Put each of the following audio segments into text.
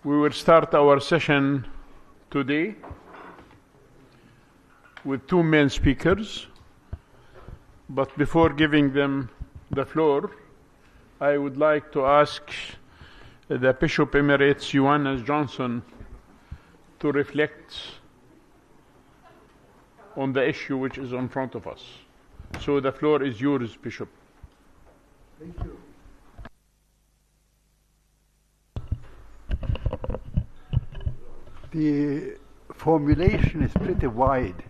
We will start our session today with two main speakers. But before giving them the floor, I would like to ask the Bishop Emeritus Johannes Johnson to reflect on the issue which is in front of us. So the floor is yours, Bishop. Thank you. The formulation is pretty wide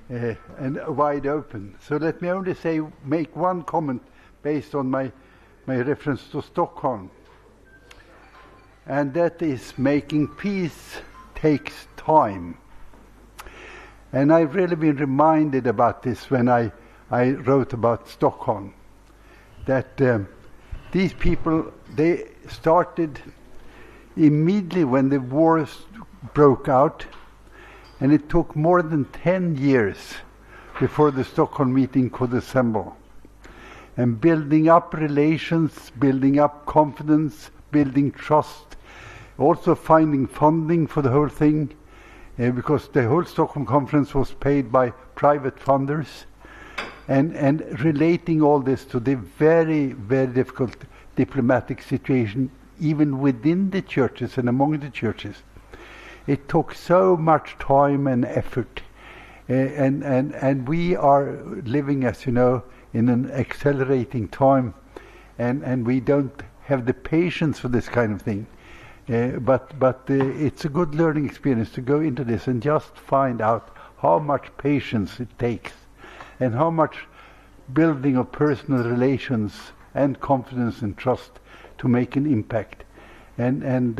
and wide open. So let me only make one comment based on my reference to Stockholm. And that is making peace takes time. And I've really been reminded about this when I wrote about Stockholm. That these people, they started immediately when the wars broke out, and it took more than 10 years before the Stockholm meeting could assemble. And building up relations, building up confidence, building trust, also finding funding for the whole thing, because the whole Stockholm conference was paid by private funders, and relating all this to the very, very difficult diplomatic situation even within the churches and among the churches. It took so much time and effort, and we are living, as you know, in an accelerating time, and we don't have the patience for this kind of thing. But it's a good learning experience to go into this and just find out how much patience it takes, and how much building of personal relations and confidence and trust to make an impact. And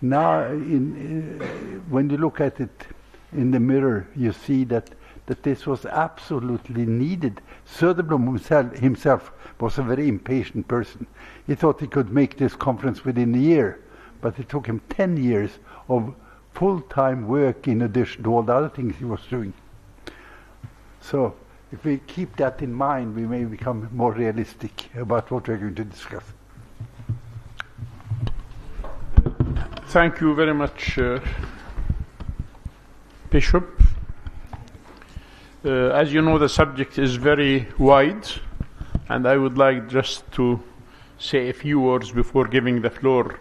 now, when you look at it in the mirror, you see that this was absolutely needed. Söderblom himself was a very impatient person. He thought he could make this conference within a year, but it took him 10 years of full-time work in addition to all the other things he was doing. So, if we keep that in mind, we may become more realistic about what we're going to discuss. Thank you very much, Bishop. As you know, the subject is very wide, and I would like just to say a few words before giving the floor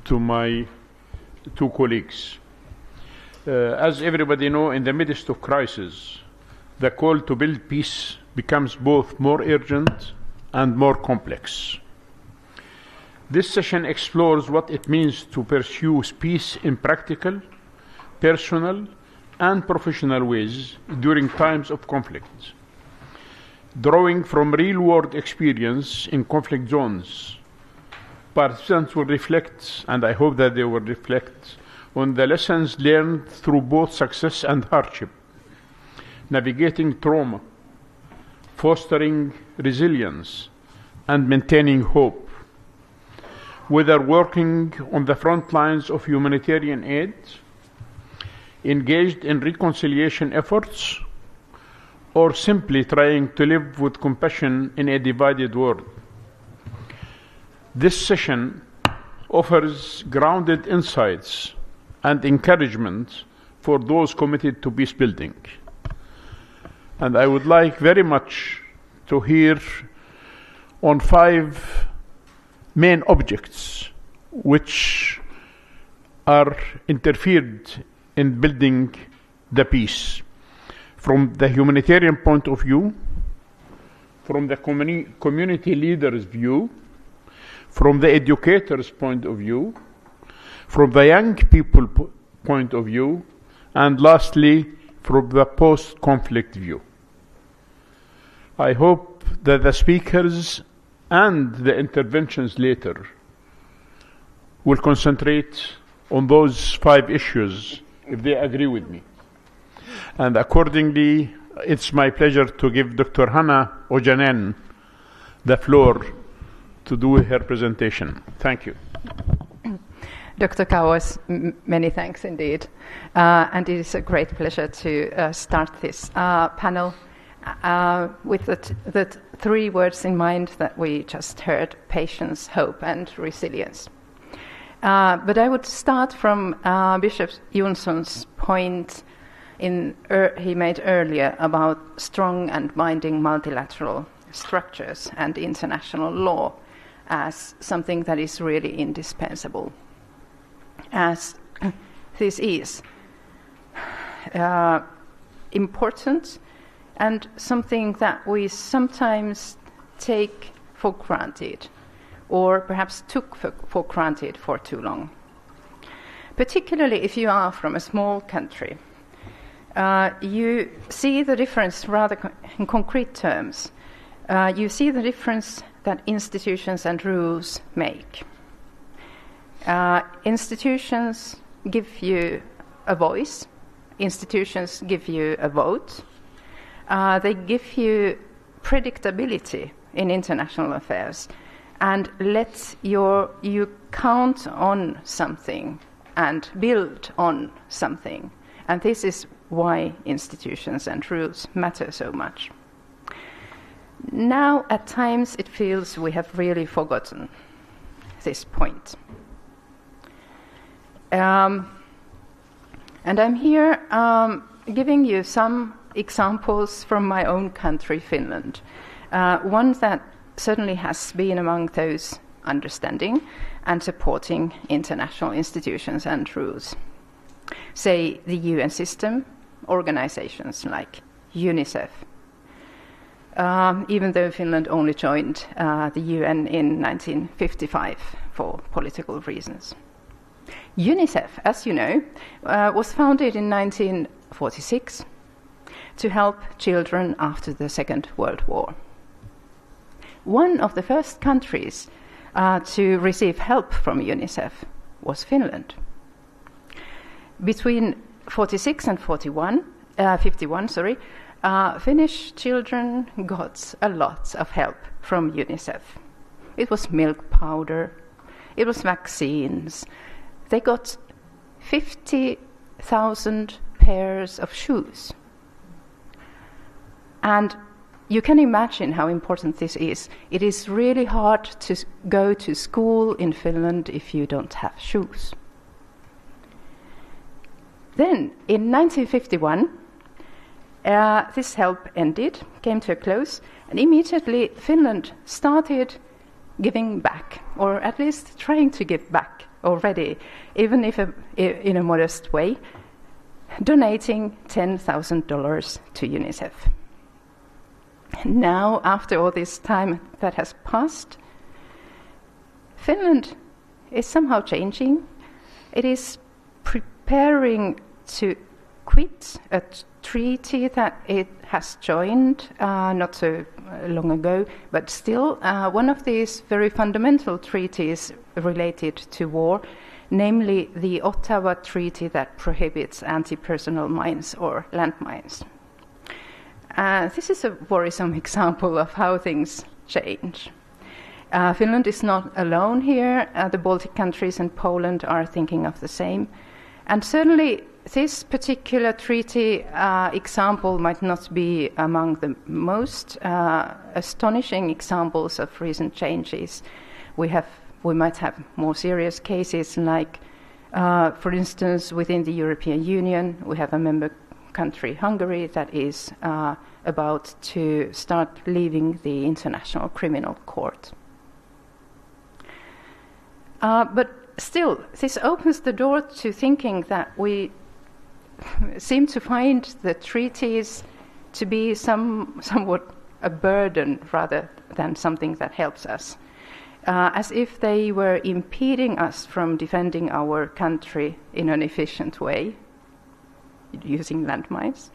to my two colleagues. As everybody knows, in the midst of crisis, the call to build peace becomes both more urgent and more complex. This session explores what it means to pursue peace in practical, personal, and professional ways during times of conflict. Drawing from real-world experience in conflict zones, participants will reflect, and I hope that they will reflect, on the lessons learned through both success and hardship, navigating trauma, fostering resilience, and maintaining hope. Whether working on the front lines of humanitarian aid, engaged in reconciliation efforts, or simply trying to live with compassion in a divided world. This session offers grounded insights and encouragement for those committed to peace building. And I would like very much to hear on 5 main objects which are interfered in building the peace, from the humanitarian point of view, from the community leaders' view, from the educators' point of view, from the young people point of view, and lastly, from the post-conflict view. I hope that the speakers and the interventions later will concentrate on those 5 issues, if they agree with me. And accordingly, it's my pleasure to give Dr. Hanna Ojanen the floor to do her presentation. Thank you. Dr. Quawas, many thanks indeed. And it is a great pleasure to start this panel with the 3 words in mind that we just heard: patience, hope, and resilience. But I would start from Bishop Jonsson's point he made earlier about strong and binding multilateral structures and international law as something that is really indispensable, as this is important and something that we sometimes take for granted, or perhaps took for granted for too long. Particularly if you are from a small country, you see the difference rather in concrete terms. You see the difference that institutions and rules make. Institutions give you a voice. Institutions give you a vote. They give you predictability in international affairs and let you count on something and build on something. And this is why institutions and rules matter so much. Now, at times, it feels we have really forgotten this point. And I'm here giving you some examples from my own country, Finland. One that certainly has been among those understanding and supporting international institutions and rules. Say the UN system, organizations like UNICEF, even though Finland only joined the UN in 1955 for political reasons. UNICEF, as you know, was founded in 1946 to help children after the Second World War. One of the first countries to receive help from UNICEF was Finland. Between 46 and 51, Finnish children got a lot of help from UNICEF. It was milk powder, it was vaccines. They got 50,000 pairs of shoes. And you can imagine how important this is. It is really hard to go to school in Finland if you don't have shoes. Then, in 1951, this help came to a close, and immediately Finland started giving back, or at least trying to give back already, even if in a modest way, donating $10,000 to UNICEF. Now, after all this time that has passed, Finland is somehow changing. It is preparing to quit a treaty that it has joined not so long ago, but still one of these very fundamental treaties related to war, namely the Ottawa Treaty that prohibits anti-personnel mines or landmines. This is a worrisome example of how things change. Finland is not alone here. The Baltic countries and Poland are thinking of the same. And certainly this particular treaty example might not be among the most astonishing examples of recent changes. We might have more serious cases like, for instance, within the European Union, we have a member country, Hungary, that is about to start leaving the International Criminal Court. But still, this opens the door to thinking that we seem to find the treaties to be somewhat a burden rather than something that helps us, as if they were impeding us from defending our country in an efficient way, using landmines,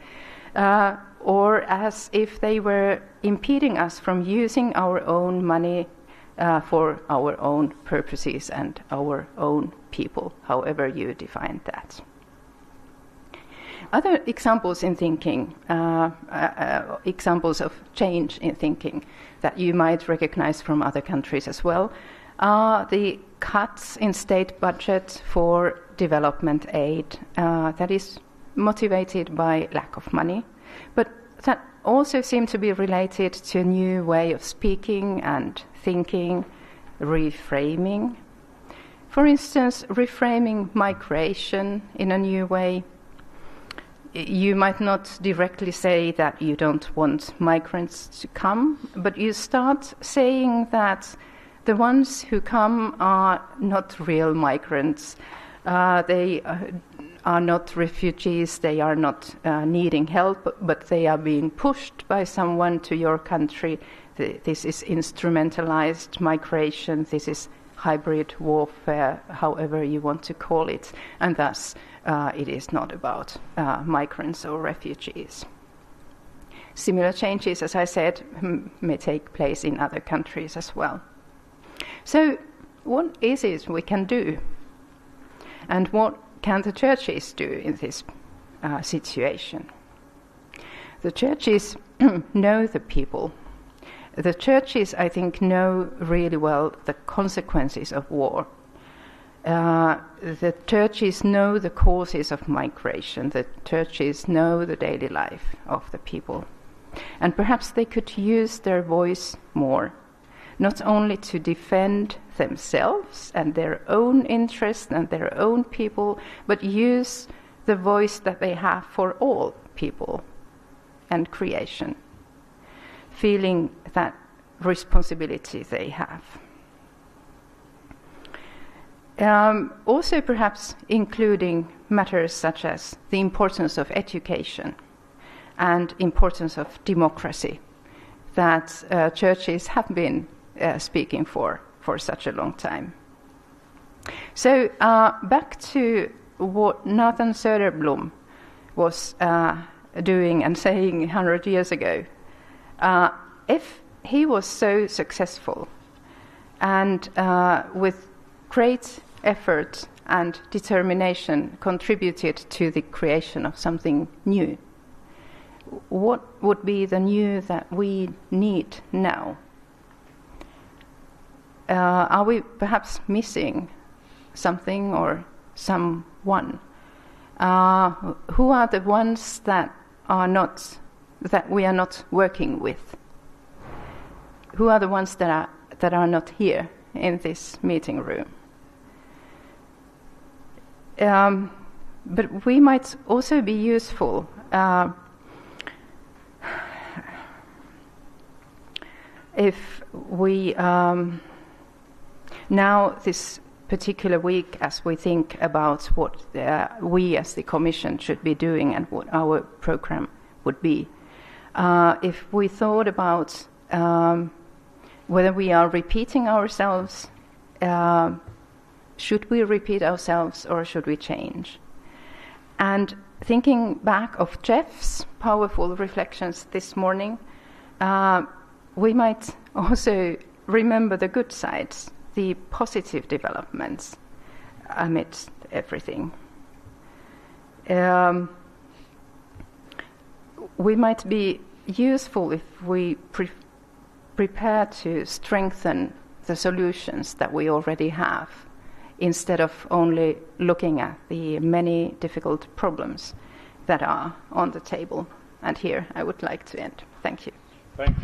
or as if they were impeding us from using our own money for our own purposes and our own people, however you define that. Other examples in thinking, examples of change in thinking that you might recognize from other countries as well, are the cuts in state budget for development aid that is motivated by lack of money, but that also seem to be related to a new way of speaking and thinking, reframing. for instance, reframing migration in a new way. You might not directly say that you don't want migrants to come, but you start saying that the ones who come are not real migrants. They are not refugees, they are not needing help, but they are being pushed by someone to your country. This is instrumentalized migration, this is hybrid warfare, however you want to call it, and thus it is not about migrants or refugees. Similar changes, as I said, may take place in other countries as well. So what is it we can do? And what can the churches do in this situation? The churches know the people. The churches, I think, know really well the consequences of war. The churches know the causes of migration. The churches know the daily life of the people. And perhaps they could use their voice more, not only to defend themselves and their own interests and their own people, but use the voice that they have for all people and creation, feeling that responsibility they have. Also perhaps including matters such as the importance of education and importance of democracy that churches have been speaking for such a long time. So back to what Nathan Söderblom was doing and saying 100 years ago. If he was so successful and with great effort and determination contributed to the creation of something new, what would be the new that we need now? Are we perhaps missing something or someone? Who are the ones that we are not working with? Who are the ones that are not here in this meeting room? But we might also be useful if we now this particular week, as we think about what we as the Commission should be doing and what our program would be, if we thought about whether we are repeating ourselves, should we repeat ourselves or should we change? And thinking back of Jeff's powerful reflections this morning, we might also remember the good sides, the positive developments amidst everything. We might be useful if we prepare to strengthen the solutions that we already have, instead of only looking at the many difficult problems that are on the table. And here I would like to end. Thank you. Thank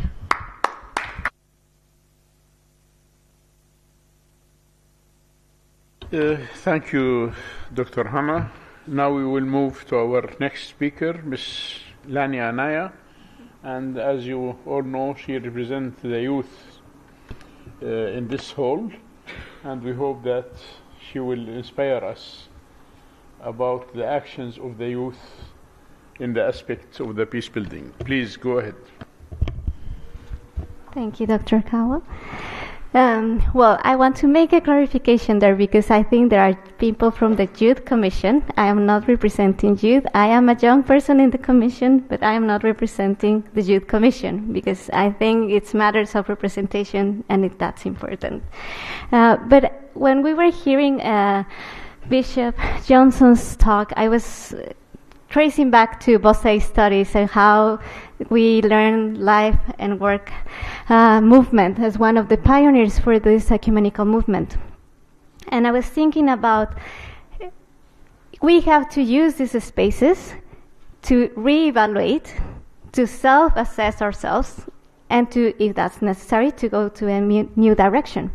you. Thank you, Dr. Hanna. Now we will move to our next speaker, Ms. Lani Anaya. And as you all know, she represents the youth in this hall. And we hope that she will inspire us about the actions of the youth in the aspects of the peace building. Please go ahead. Thank you, Dr. Quawas. Well, I want to make a clarification there because I think there are people from the Youth Commission. I am not representing youth. I am a young person in the Commission, but I am not representing the Youth Commission because I think it's matters of representation and that's important. But when we were hearing Bishop Johnson's talk, I was tracing back to Bosse studies and how we learn life and work movement as one of the pioneers for this ecumenical movement. And I was thinking about we have to use these spaces to reevaluate, to self-assess ourselves, and to, if that's necessary, to go to a new direction.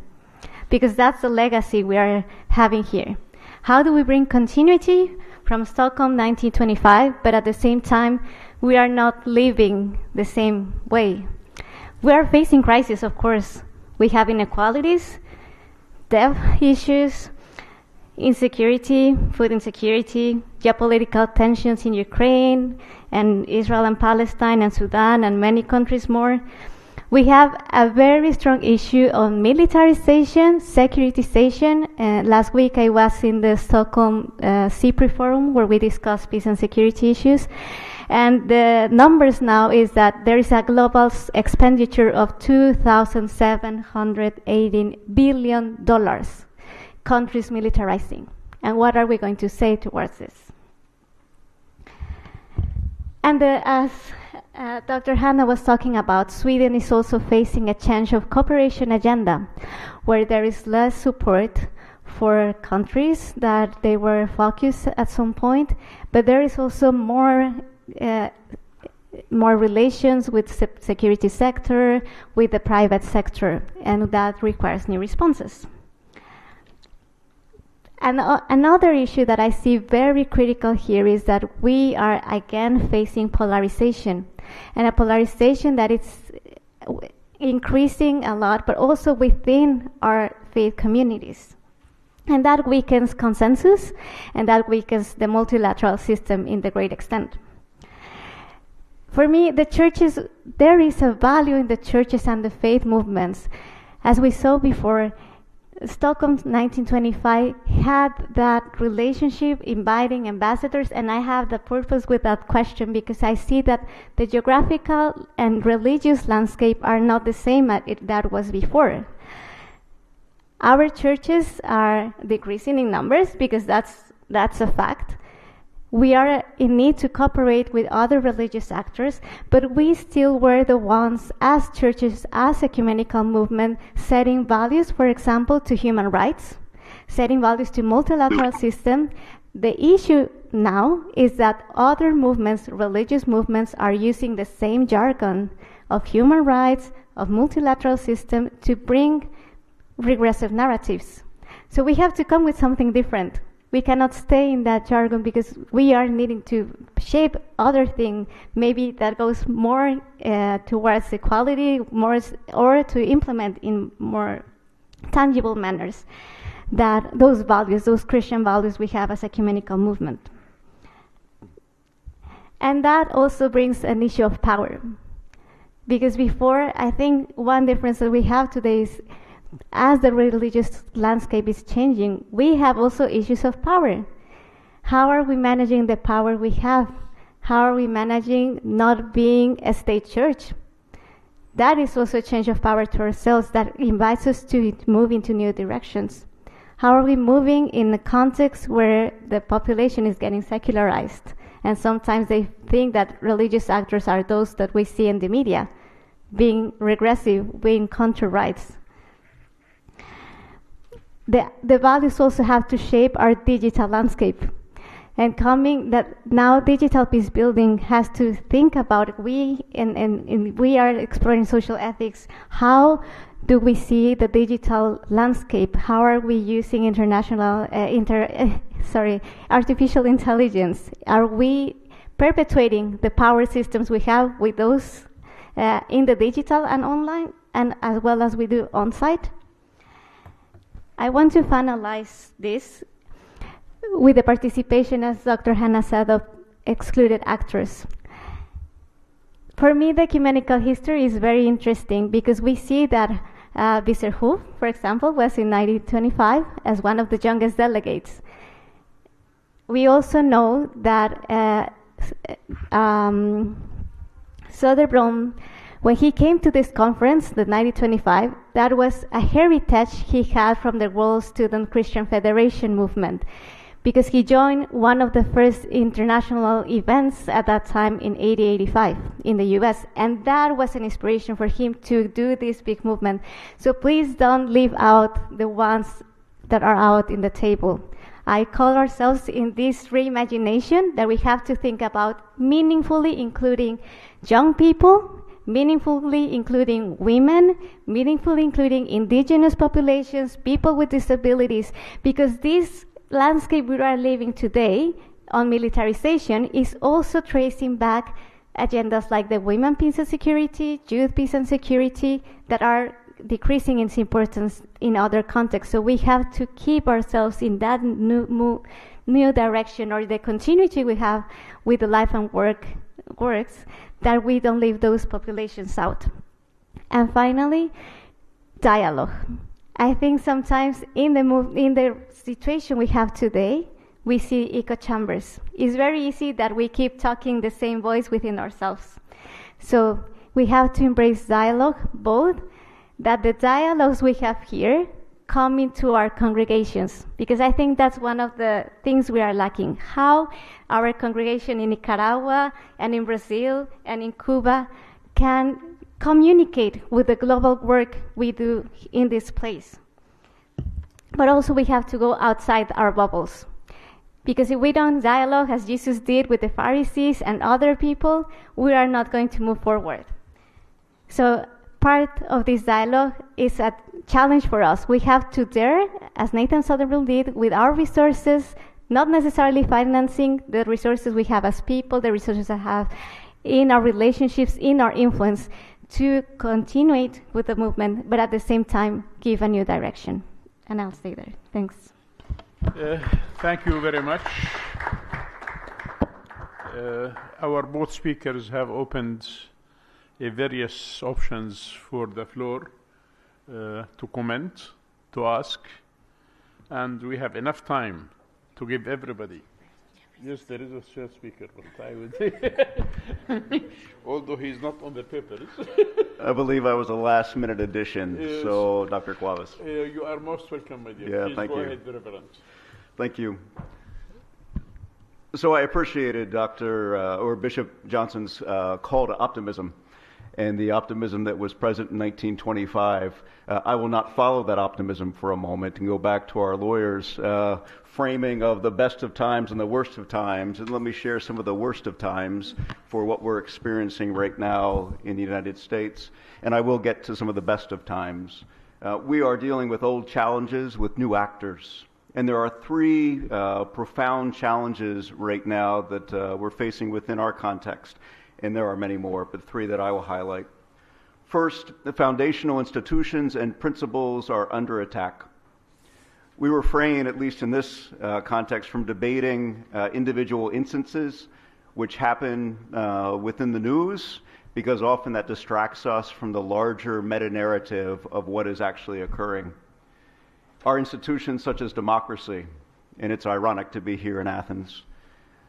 because that's the legacy we are having here. How do we bring continuity from Stockholm 1925, but at the same time, we are not living the same way? We are facing crises, of course. We have inequalities, debt issues, insecurity, food insecurity, geopolitical tensions in Ukraine, and Israel and Palestine and Sudan and many countries more. We have a very strong issue on militarization, securitization. Last week I was in the Stockholm CIPRI forum where we discussed peace and security issues. And the numbers now is that there is a global expenditure of $2,718 billion, countries militarizing. And what are we going to say towards this? And as Dr. Hanna was talking about, Sweden is also facing a change of cooperation agenda, where there is less support for countries that they were focused at some point, but there is also more relations with security sector, with the private sector, and that requires new responses. And another issue that I see very critical here is that we are again facing polarization, and a polarization that is increasing a lot, but also within our faith communities. And that weakens consensus, and that weakens the multilateral system in the great extent. For me, the churches, there is a value in the churches and the faith movements. As we saw before, Stockholm 1925 had that relationship inviting ambassadors, and I have the purpose with that question because I see that the geographical and religious landscape are not the same as that was before. Our churches are decreasing in numbers because that's a fact. We are in need to cooperate with other religious actors, but we still were the ones as churches, as ecumenical movement, setting values, for example, to human rights, setting values to multilateral system. The issue now is that other movements, religious movements, are using the same jargon of human rights, of multilateral system to bring regressive narratives. So we have to come with something different. We cannot stay in that jargon because we are needing to shape other things, maybe that goes more towards equality, more, or to implement in more tangible manners that those values, those Christian values we have as a ecumenical movement. And that also brings an issue of power. Because before, I think one difference that we have today is as the religious landscape is changing, we have also issues of power. How are we managing the power we have? How are we managing not being a state church? That is also a change of power to ourselves that invites us to move into new directions. How are we moving in a context where the population is getting secularized? And sometimes they think that religious actors are those that we see in the media, being regressive, being counter rights. The values also have to shape our digital landscape. And coming that now digital peace building has to think about we are exploring social ethics. How do we see the digital landscape? How are we using artificial intelligence? Are we perpetuating the power systems we have with those in the digital and online, and as well as we do on site? I want to finalize this with the participation, as Dr. Hanna said, of excluded actors. For me, the ecumenical history is very interesting because we see that Visserhoof, for example, was in 1925 as one of the youngest delegates. We also know that Söderblom, when he came to this conference, the 1925, that was a heritage he had from the World Student Christian Federation movement, because he joined one of the first international events at that time in 1985 in the US, and that was an inspiration for him to do this big movement. So please don't leave out the ones that are out in the table. I call ourselves in this reimagination that we have to think about meaningfully including young people meaningfully including women, meaningfully including indigenous populations, people with disabilities, because this landscape we are living today on militarization is also tracing back agendas like the women peace and security, youth peace and security, that are decreasing in importance in other contexts. So we have to keep ourselves in that new direction, or the continuity we have with the life and works, that we don't leave those populations out. And finally, dialogue. I think sometimes in the situation we have today, we see echo chambers. It's very easy that we keep talking the same voice within ourselves. So we have to embrace dialogue, both that the dialogues we have here come into our congregations, because I think that's one of the things we are lacking. How our congregation in Nicaragua and in Brazil and in Cuba can communicate with the global work we do in this place. But also we have to go outside our bubbles. Because if we don't dialogue as Jesus did with the Pharisees and other people, we are not going to move forward. So part of this dialogue is a challenge for us. We have to dare, as Nathan Soderville did, with our resources, not necessarily financing the resources we have as people, the resources I have in our relationships, in our influence, to continue with the movement, but at the same time, give a new direction. And I'll stay there. Thanks. Thank you very much. Our both speakers have opened various options for the floor to comment, to ask, and we have enough time to give everybody. Yes, there is a third speaker, but I would although he's not on the papers. I believe I was a last-minute addition, Yes. So Dr. Quawas. You are most welcome, my dear. Yeah, Please thank go you. ahead, Reverend. Thank you. So I appreciated Bishop Johnson's call to optimism, and the optimism that was present in 1925. I will not follow that optimism for a moment and go back to our lawyers' framing of the best of times and the worst of times, and let me share some of the worst of times for what we're experiencing right now in the United States, and I will get to some of the best of times. We are dealing with old challenges with new actors. And there are three profound challenges right now that we're facing within our context. And there are many more, but three that I will highlight. First, the foundational institutions and principles are under attack. We refrain, at least in this context, from debating individual instances which happen within the news, because often that distracts us from the larger meta-narrative of what is actually occurring. Our institutions such as democracy, and it's ironic to be here in Athens,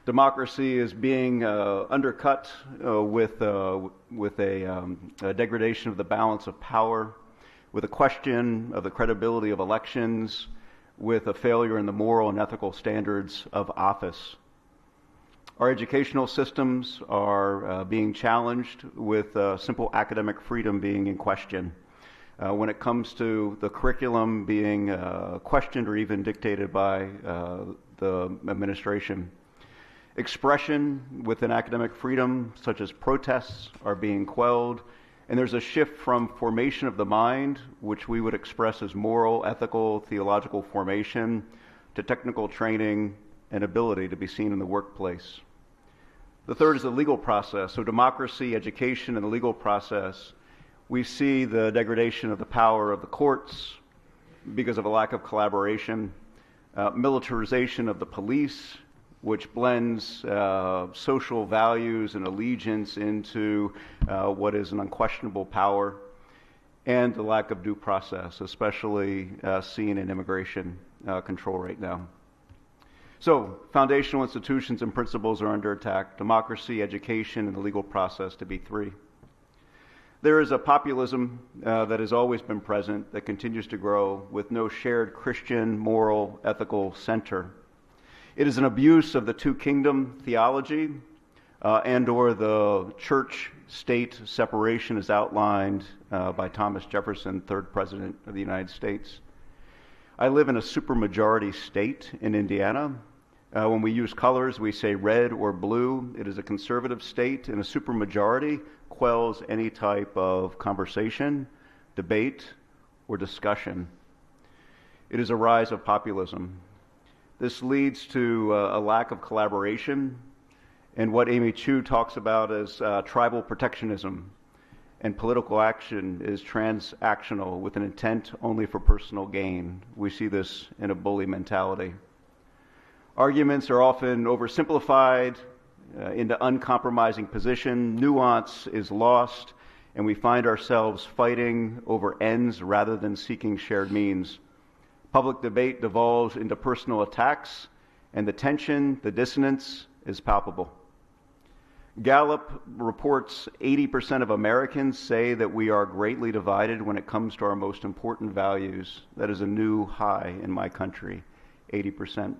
democracy is being undercut with a degradation of the balance of power, with a question of the credibility of elections, with a failure in the moral and ethical standards of office. Our educational systems are being challenged with simple academic freedom being in question. When it comes to the curriculum being questioned or even dictated by the administration. Expression within academic freedom, such as protests, are being quelled, and there's a shift from formation of the mind, which we would express as moral, ethical, theological formation, to technical training and ability to be seen in the workplace. The third is the legal process. So democracy, education, and the legal process. We see the degradation of the power of the courts because of a lack of collaboration, militarization of the police, which blends social values and allegiance into what is an unquestionable power, and the lack of due process, especially seen in immigration control right now. So, foundational institutions and principles are under attack: democracy, education, and the legal process to be three. There is a populism that has always been present, that continues to grow, with no shared Christian, moral, ethical center. It is an abuse of the two-kingdom theology and/or the church-state separation as outlined by Thomas Jefferson, third president of the United States. I live in a supermajority state in Indiana. When we use colors, we say red or blue. It is a conservative state in a supermajority. quells any type of conversation, debate, or discussion. It is a rise of populism. This leads to a lack of collaboration and what Amy Chu talks about as tribal protectionism, and political action is transactional with an intent only for personal gain. We see this in a bully mentality. Arguments are often oversimplified into uncompromising position, nuance is lost, and we find ourselves fighting over ends rather than seeking shared means. Public debate devolves into personal attacks, and the tension, the dissonance is palpable. Gallup reports 80% of Americans say that we are greatly divided when it comes to our most important values. That is a new high in my country, 80%.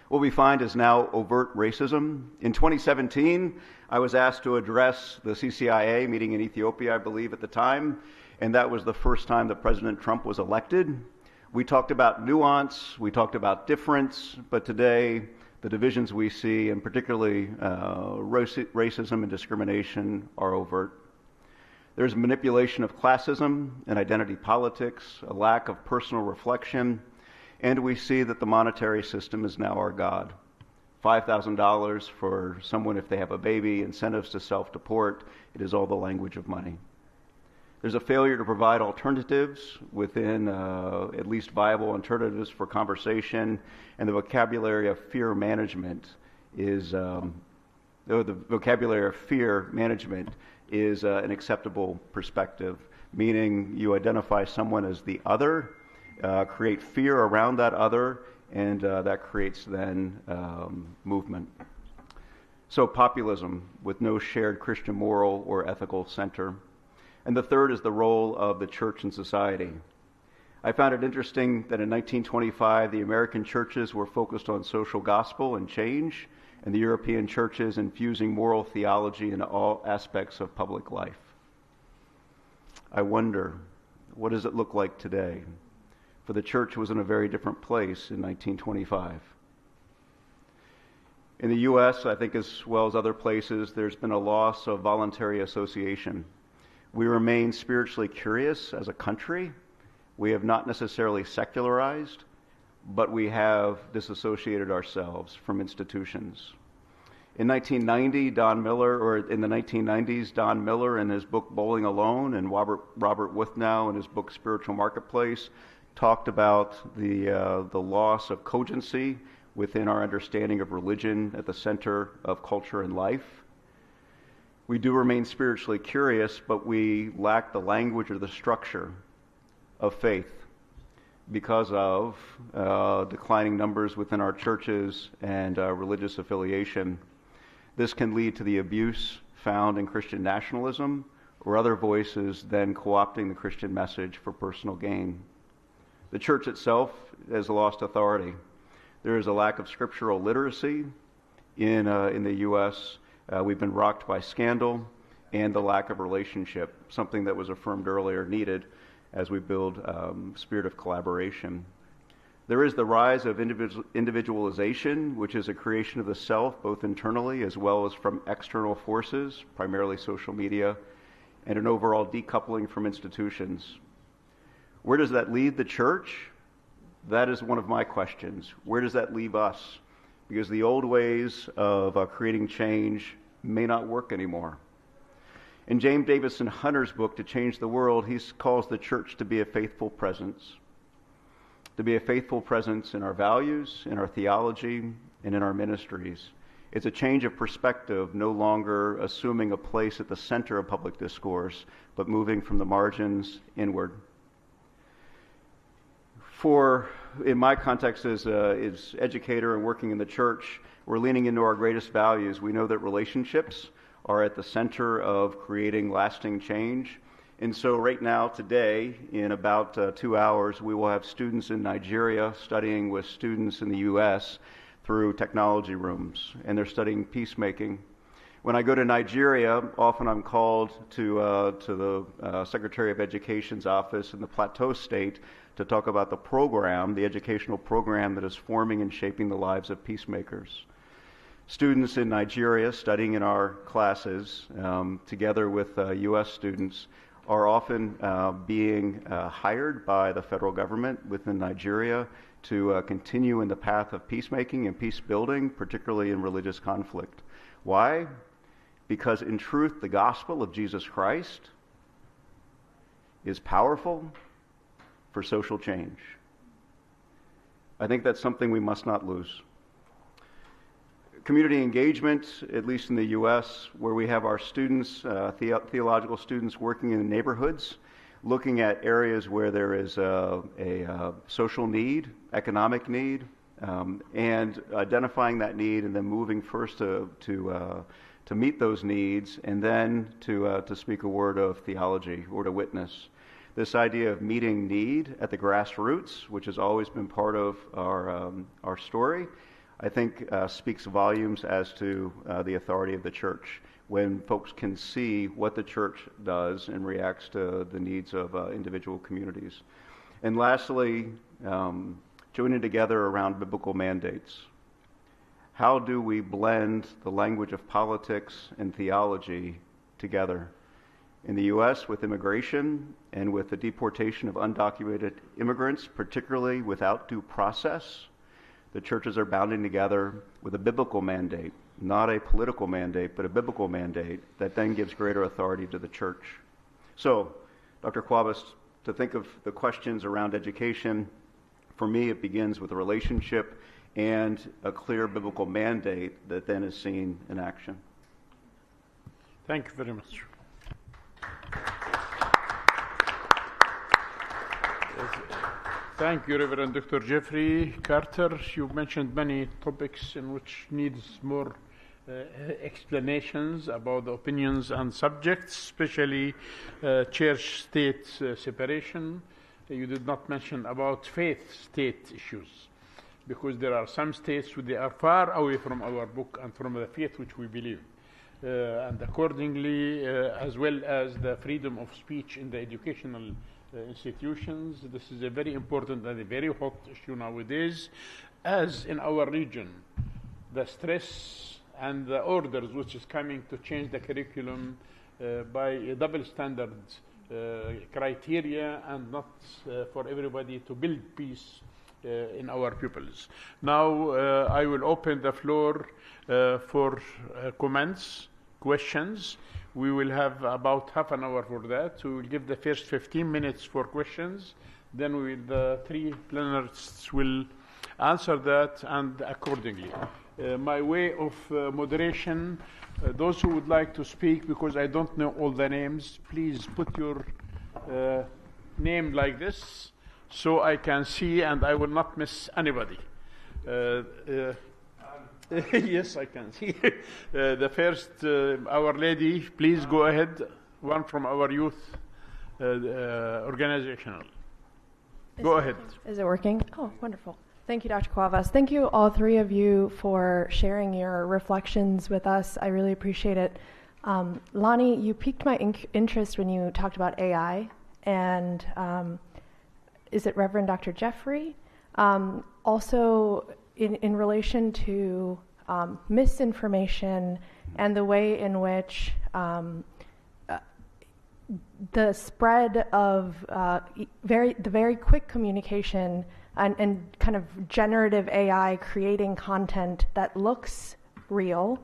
What we find is now overt racism. In 2017, I was asked to address the CCIA meeting in Ethiopia, I believe, at the time, and that was the first time that President Trump was elected. We talked about nuance, we talked about difference, but today the divisions we see, and particularly racism and discrimination, are overt. There's manipulation of classism and identity politics, a lack of personal reflection, and we see that the monetary system is now our God. $5,000 for someone if they have a baby, incentives to self-deport, it is all the language of money. There's a failure to provide alternatives within at least viable alternatives for conversation, and the vocabulary of fear management is an acceptable perspective, meaning you identify someone as the other, create fear around that other, and that creates then movement. So populism with no shared Christian moral or ethical center. And the third is the role of the church in society. I found it interesting that in 1925, the American churches were focused on social gospel and change, and the European churches infusing moral theology into all aspects of public life. I wonder, what does it look like today? For the church was in a very different place in 1925. In the U.S., I think as well as other places, there's been a loss of voluntary association. We remain spiritually curious as a country. We have not necessarily secularized, but we have disassociated ourselves from institutions. In 1990, in the 1990s, Don Miller in his book Bowling Alone, and Robert Wuthnow in his book Spiritual Marketplace talked about the loss of cogency within our understanding of religion at the center of culture and life. We do remain spiritually curious, but we lack the language or the structure of faith because of declining numbers within our churches and religious affiliation. This can lead to the abuse found in Christian nationalism or other voices then co-opting the Christian message for personal gain. The church itself has lost authority. There is a lack of scriptural literacy in the U.S. We've been rocked by scandal and the lack of relationship, something that was affirmed earlier needed as we build spirit of collaboration. There is the rise of individualization, which is a creation of the self, both internally as well as from external forces, primarily social media, and an overall decoupling from institutions. Where does that leave the church? That is one of my questions. Where does that leave us? Because the old ways of creating change may not work anymore. In James Davison Hunter's book, To Change the World, he calls the church to be a faithful presence. To be a faithful presence in our values, in our theology, and in our ministries. It's a change of perspective, no longer assuming a place at the center of public discourse, but moving from the margins inward. In my context as educator and working in the church, we're leaning into our greatest values. We know that relationships are at the center of creating lasting change. And so right now, today, in about 2 hours, we will have students in Nigeria studying with students in the U.S. through technology rooms, and they're studying peacemaking. When I go to Nigeria, often I'm called to the Secretary of Education's office in the Plateau State to talk about the program, the educational program that is forming and shaping the lives of peacemakers. Students in Nigeria studying in our classes, together with U.S. students, are often being hired by the federal government within Nigeria to continue in the path of peacemaking and peace building, particularly in religious conflict. Why? Because in truth, the gospel of Jesus Christ is powerful for social change. I think that's something we must not lose. Community engagement, at least in the U.S., where we have our students, theological students working in neighborhoods, looking at areas where there is a social need, economic need, and identifying that need and then moving first to meet those needs and then to speak a word of theology or to witness. This idea of meeting need at the grassroots, which has always been part of our story, I think speaks volumes as to the authority of the church when folks can see what the church does and reacts to the needs of individual communities. And lastly, joining together around biblical mandates. How do we blend the language of politics and theology together? In the U.S., with immigration and with the deportation of undocumented immigrants, particularly without due process, the churches are bounding together with a biblical mandate, not a political mandate, but a biblical mandate that then gives greater authority to the church. So, Dr. Quawas, to think of the questions around education, for me it begins with a relationship and a clear biblical mandate that then is seen in action. Thank you very much. Thank you, Reverend Dr. Jeffrey Carter. You mentioned many topics in which needs more explanations about the opinions and subjects, especially church-state separation. You did not mention about faith-state issues, because there are some states where they are far away from our book and from the faith which we believe. And accordingly, as well as the freedom of speech in the educational institutions, this is a very important and a very hot issue nowadays, as in our region, the stress and the orders which is coming to change the curriculum by a double standard criteria and not for everybody to build peace in our pupils. Now I will open the floor for comments, questions. We will have about half an hour for that. We will give the first 15 minutes for questions. Then the three plenarists will answer that and accordingly. My way of moderation, those who would like to speak, because I don't know all the names, please put your name like this so I can see and I will not miss anybody. Yes, I can see. The first, Our Lady, please go ahead. One from our youth organizational. Go ahead. Is it working? Oh, wonderful. Thank you, Dr. Quawas. Thank you, all three of you, for sharing your reflections with us. I really appreciate it. Lani, you piqued my interest when you talked about AI, and is it Reverend Dr. Jeffrey? Also, in relation to misinformation and the way in which the spread of the very quick communication and kind of generative AI creating content that looks real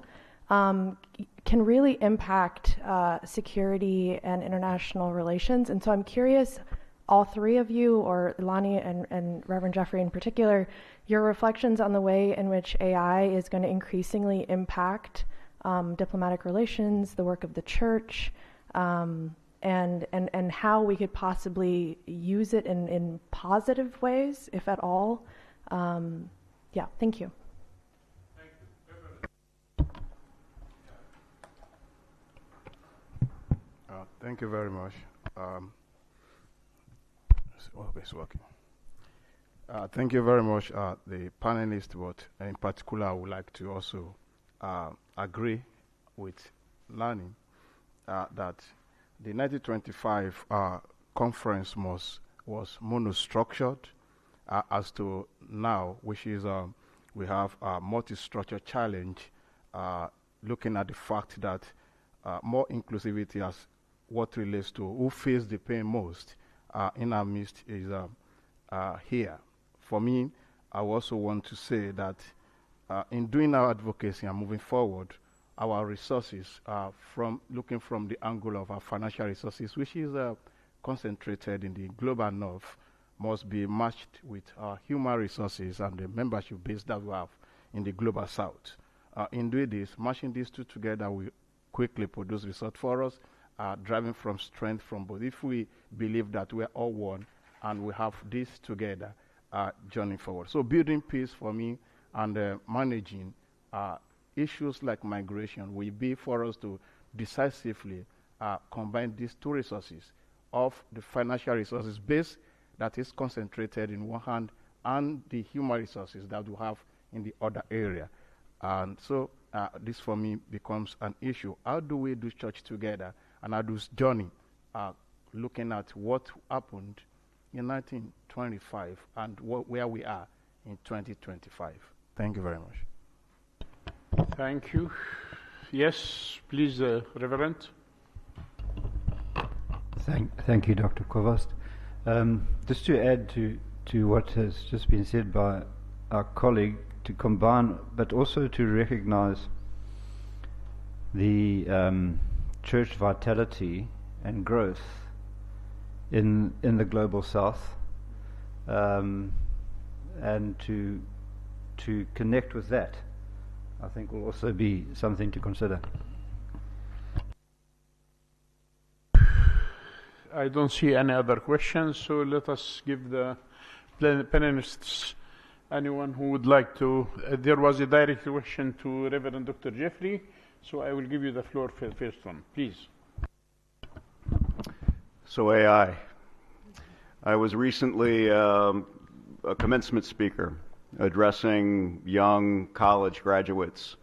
can really impact security and international relations. And so I'm curious, all three of you, or Lani and Reverend Jeffrey in particular, your reflections on the way in which AI is going to increasingly impact diplomatic relations, the work of the church, and how we could possibly use it in positive ways, if at all. Yeah, thank you. Thank you very much. It's working. Thank you very much, the panelists, but in particular, I would like to also agree with Lani that the 1925 conference was monostructured as to now, which is we have a multi-structured challenge looking at the fact that more inclusivity as what relates to who feels the pain most in our midst is here. For me, I also want to say that in doing our advocacy and moving forward, our resources, looking from the angle of our financial resources, which is concentrated in the global north, must be matched with our human resources and the membership base that we have in the global south. In doing this, matching these two together will quickly produce results for us, driving from strength from both. If we believe that we're all one and we have this together, journey forward. So building peace for me and managing issues like migration will be for us to decisively combine these two resources of the financial resources base that is concentrated in one hand and the human resources that we have in the other area. And so this for me becomes an issue. How do we do church together? And how do journey looking at what happened in 1925 and where we are in 2025. Thank you very much. Thank you. Yes, please, Reverend. Thank you, Dr. Quawas. Just to add to what has just been said by our colleague, to combine, but also to recognize the church vitality and growth in the global south, and to connect with that, I think will also be something to consider. I don't see any other questions, so let us give the panelists, anyone who would like to. There was a direct question to Reverend Dr. Jeffrey, so I will give you the floor for the first one. Please. So AI. I was recently a commencement speaker addressing young college graduates,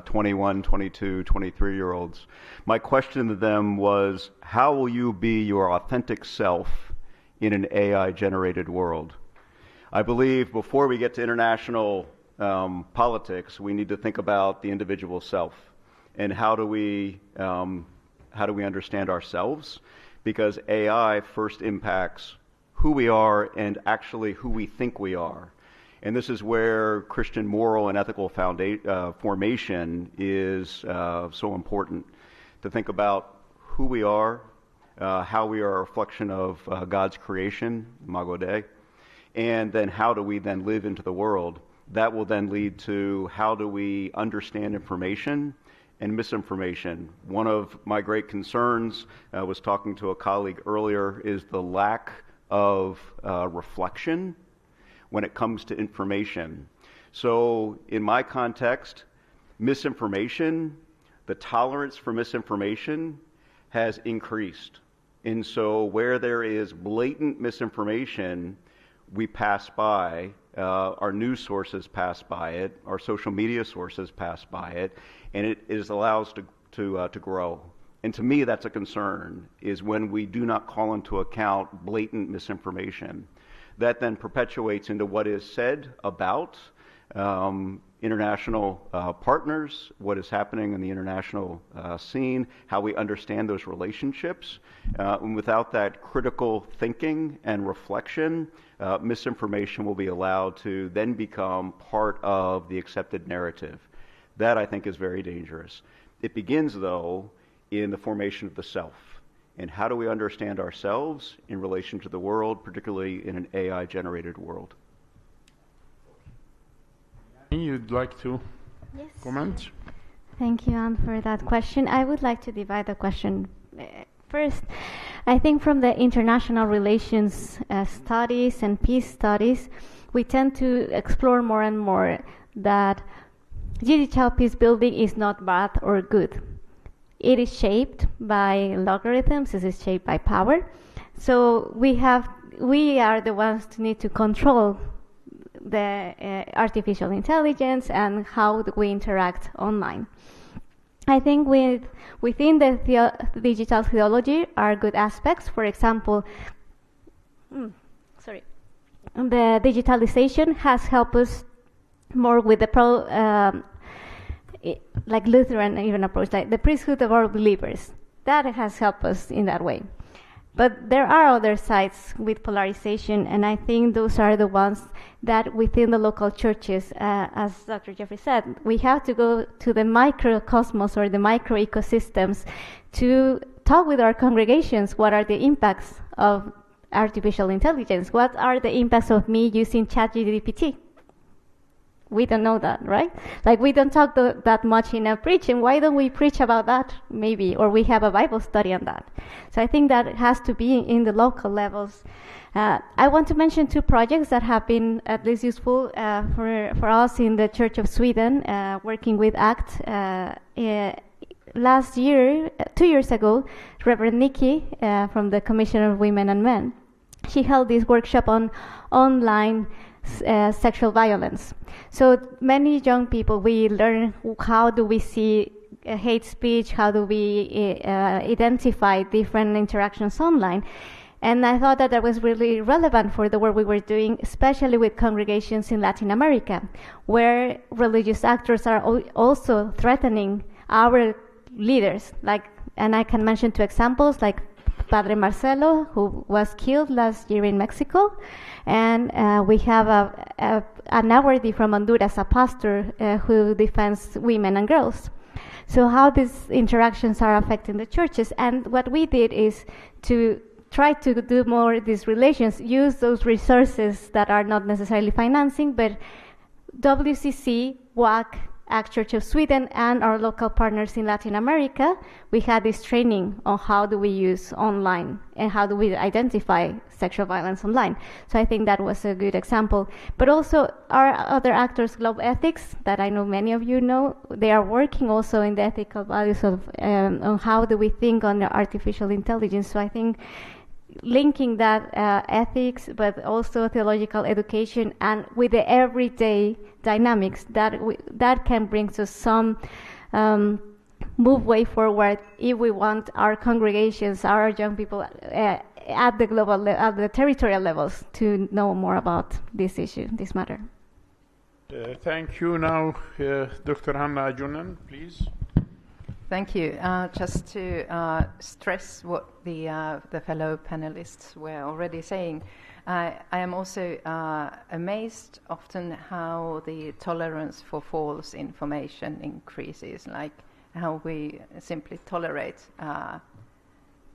21, 22, 23-year-olds. My question to them was, how will you be your authentic self in an AI-generated world? I believe before we get to international politics, we need to think about the individual self and how do we understand ourselves, because AI first impacts who we are and actually who we think we are. And this is where Christian moral and ethical formation is so important, to think about who we are, how we are a reflection of God's creation, Imago Dei, and then how do we then live into the world. That will then lead to how do we understand information and misinformation. One of my great concerns, I was talking to a colleague earlier, is the lack of reflection when it comes to information. So in my context, misinformation, the tolerance for misinformation has increased. And so where there is blatant misinformation, we pass by, our news sources pass by it, our social media sources pass by it, and it allows to grow. And to me, that's a concern, is when we do not call into account blatant misinformation. That then perpetuates into what is said about international partners, what is happening in the international scene, how we understand those relationships. And without that critical thinking and reflection, misinformation will be allowed to then become part of the accepted narrative. That, I think, is very dangerous. It begins, though, in the formation of the self. And how do we understand ourselves in relation to the world, particularly in an AI-generated world? You'd like to comment? Thank you, Anne, for that question. I would like to divide the question. First, I think from the international relations studies and peace studies, we tend to explore more and more that digital peace building is not bad or good. It is shaped by logarithms, it is shaped by power. So we are the ones who need to control the artificial intelligence and how we interact online. I think within the digital theology are good aspects. For example, the digitalization has helped us more with the like Lutheran even approach, like the priesthood of all believers. That has helped us in that way. But there are other sides with polarization, and I think those are the ones that within the local churches, as Dr. Jeffrey said, we have to go to the microcosmos or the micro ecosystems to talk with our congregations. What are the impacts of artificial intelligence? What are the impacts of me using ChatGPT? We don't know that, right? Like, we don't talk that much in a preaching. Why don't we preach about that, maybe? Or we have a Bible study on that. So I think that it has to be in the local levels. I want to mention 2 projects that have been at least useful for us in the Church of Sweden, working with ACT. Last year, 2 years ago, Reverend Nikki from the Commission of Women and Men, she held this workshop on online sexual violence. So many young people, we learn how do we see hate speech, how do we identify different interactions online. And I thought that was really relevant for the work we were doing, especially with congregations in Latin America, where religious actors are also threatening our leaders. And I can mention 2 examples, like Padre Marcelo, who was killed last year in Mexico, and we have an awardee from Honduras, a pastor who defends women and girls. So how these interactions are affecting the churches, and what we did is to try to do more these relations, use those resources that are not necessarily financing, but WCC, WAC, ACT Church of Sweden, and our local partners in Latin America, we had this training on how do we use online and how do we identify sexual violence online. So I think that was a good example. But also our other actors, Globe Ethics, that I know many of you know, they are working also in the ethical values of on how do we think on artificial intelligence. So I think linking that ethics, but also theological education, and with the everyday dynamics, that can bring us some move way forward if we want our congregations, our young people at the global, at the territorial levels to know more about this issue, this matter. Thank you. Now, Dr. Hanna Ojanen, please. Thank you. Just to stress what the fellow panelists were already saying, I am also amazed often how the tolerance for false information increases, like how we simply tolerate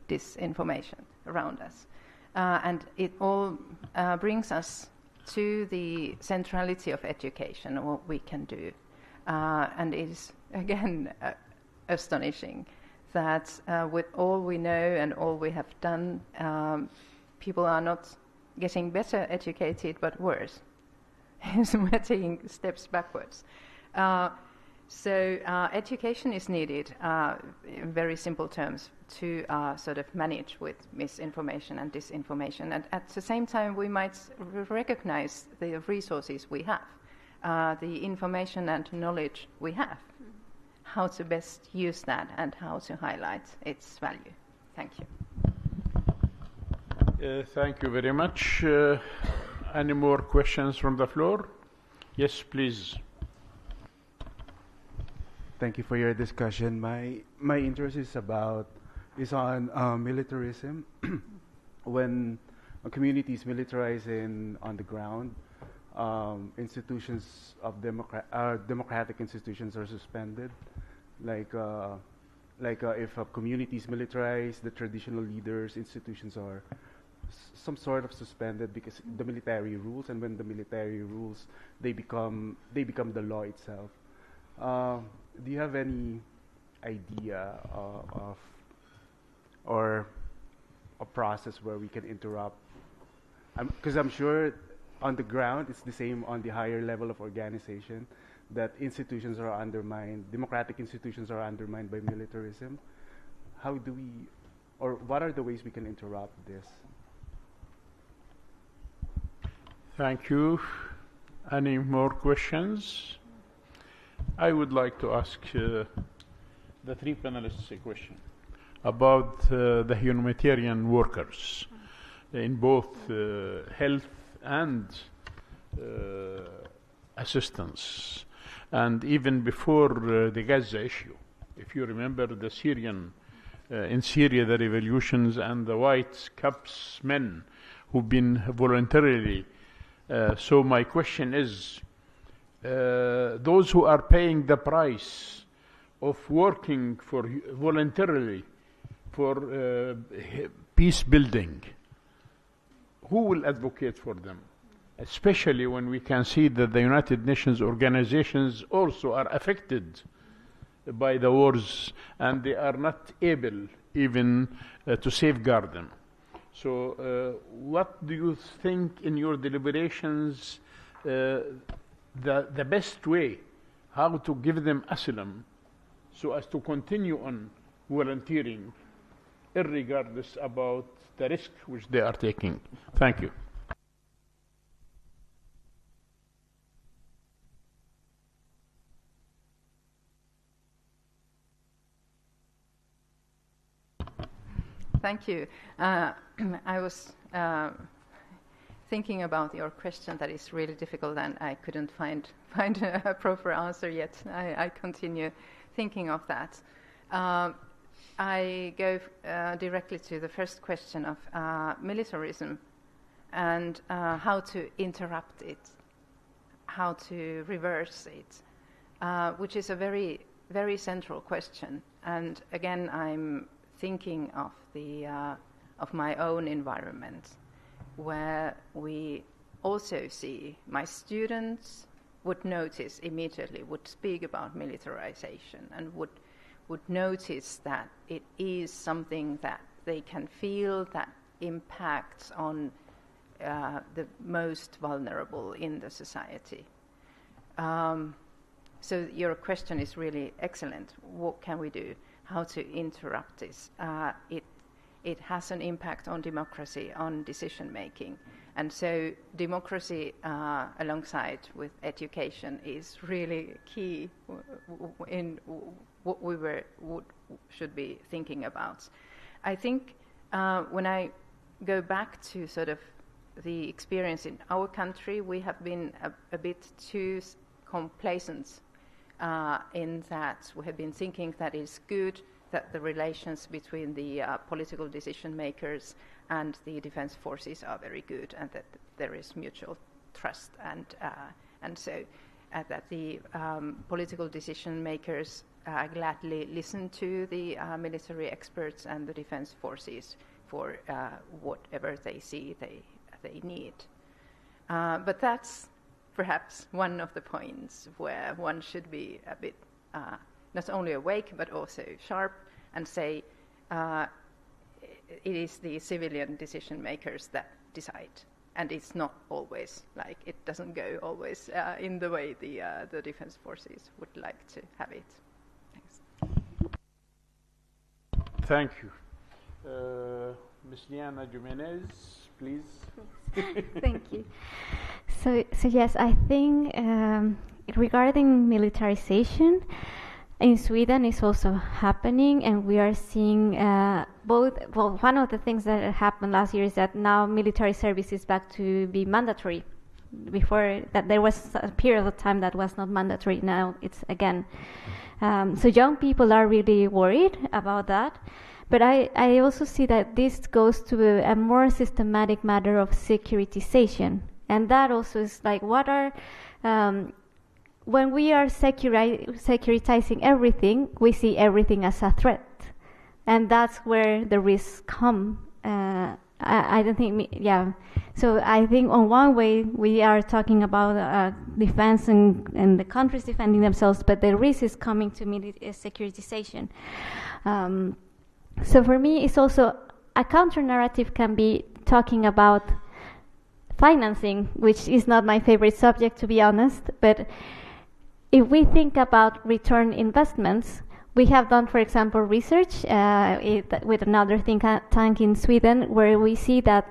disinformation around us. And it all brings us to the centrality of education, what we can do. And it is, again, astonishing that with all we know and all we have done, people are not getting better educated, but worse. So we're taking steps backwards. So education is needed, in very simple terms, to sort of manage with misinformation and disinformation. And at the same time, we might recognize the resources we have, the information and knowledge we have, how to best use that and how to highlight its value. Thank you. Thank you very much. Any more questions from the floor? Yes, please. Thank you for your discussion. My interest is on militarism. When a community is militarizing on the ground, institutions of democratic institutions are suspended. Like if a community is militarized, the traditional leaders, institutions are some sort of suspended because the military rules, and when the military rules, they become the law itself. Do you have any idea of or a process where we can interrupt? Because I'm sure on the ground it's the same on the higher level of organization, that institutions are undermined, democratic institutions are undermined by militarism. How do we, or what are the ways we can interrupt this? Thank you. Any more questions? I would like to ask the 3 panelists a question about the humanitarian workers in both health and assistance. and even before the Gaza issue. If you remember the Syrian, in Syria, the revolutions and the white caps men who've been voluntarily. So my question is, those who are paying the price of working for voluntarily for peace building, who will advocate for them? Especially when we can see that the United Nations organizations also are affected by the wars, and they are not able even to safeguard them. So what do you think in your deliberations the best way how to give them asylum so as to continue on volunteering irregardless about the risk which they are taking? Thank you. Thank you. I was thinking about your question that is really difficult, and I couldn't find a proper answer yet. I continue thinking of that. I go directly to the first question of militarism and how to interrupt it, how to reverse it, which is a very, very central question. And again, I'm thinking of of my own environment, where we also see my students would notice immediately, would speak about militarization, and would notice that it is something that they can feel that impacts on the most vulnerable in the society. So your question is really excellent. What can we do? How to interrupt this? It has an impact on democracy, on decision making, and so democracy alongside with education is really key in what we should be thinking about. I think when I go back to sort of the experience in our country, we have been a bit too complacent in that we have been thinking that it's good that the relations between the political decision makers and the defense forces are very good, and that there is mutual trust, and so that the political decision makers gladly listen to the military experts and the defense forces for whatever they see they need. But that's perhaps one of the points where one should be a bit not only awake but also sharp and say it is the civilian decision makers that decide, and it's not always like it doesn't go always in the way the defense forces would like to have it. Thanks. Thank you. Ms. Liana Jimenez, please. Thank you. So yes, I think regarding militarization, in Sweden is also happening, and we are seeing both. Well, one of the things that happened last year is that now military service is back to be mandatory. Before that, there was a period of time that was not mandatory. Now it's again. So young people are really worried about that. But I also see that this goes to a more systematic matter of securitization. And that also is like, what are, when we are securitizing everything, we see everything as a threat. And that's where the risks come. I don't think, yeah. So I think on one way, we are talking about defense and the countries defending themselves, but the risk is coming to securitization. So for me, it's also a counter-narrative can be talking about financing, which is not my favorite subject, to be honest. But if we think about return investments, we have done, for example, research with another think tank in Sweden, where we see that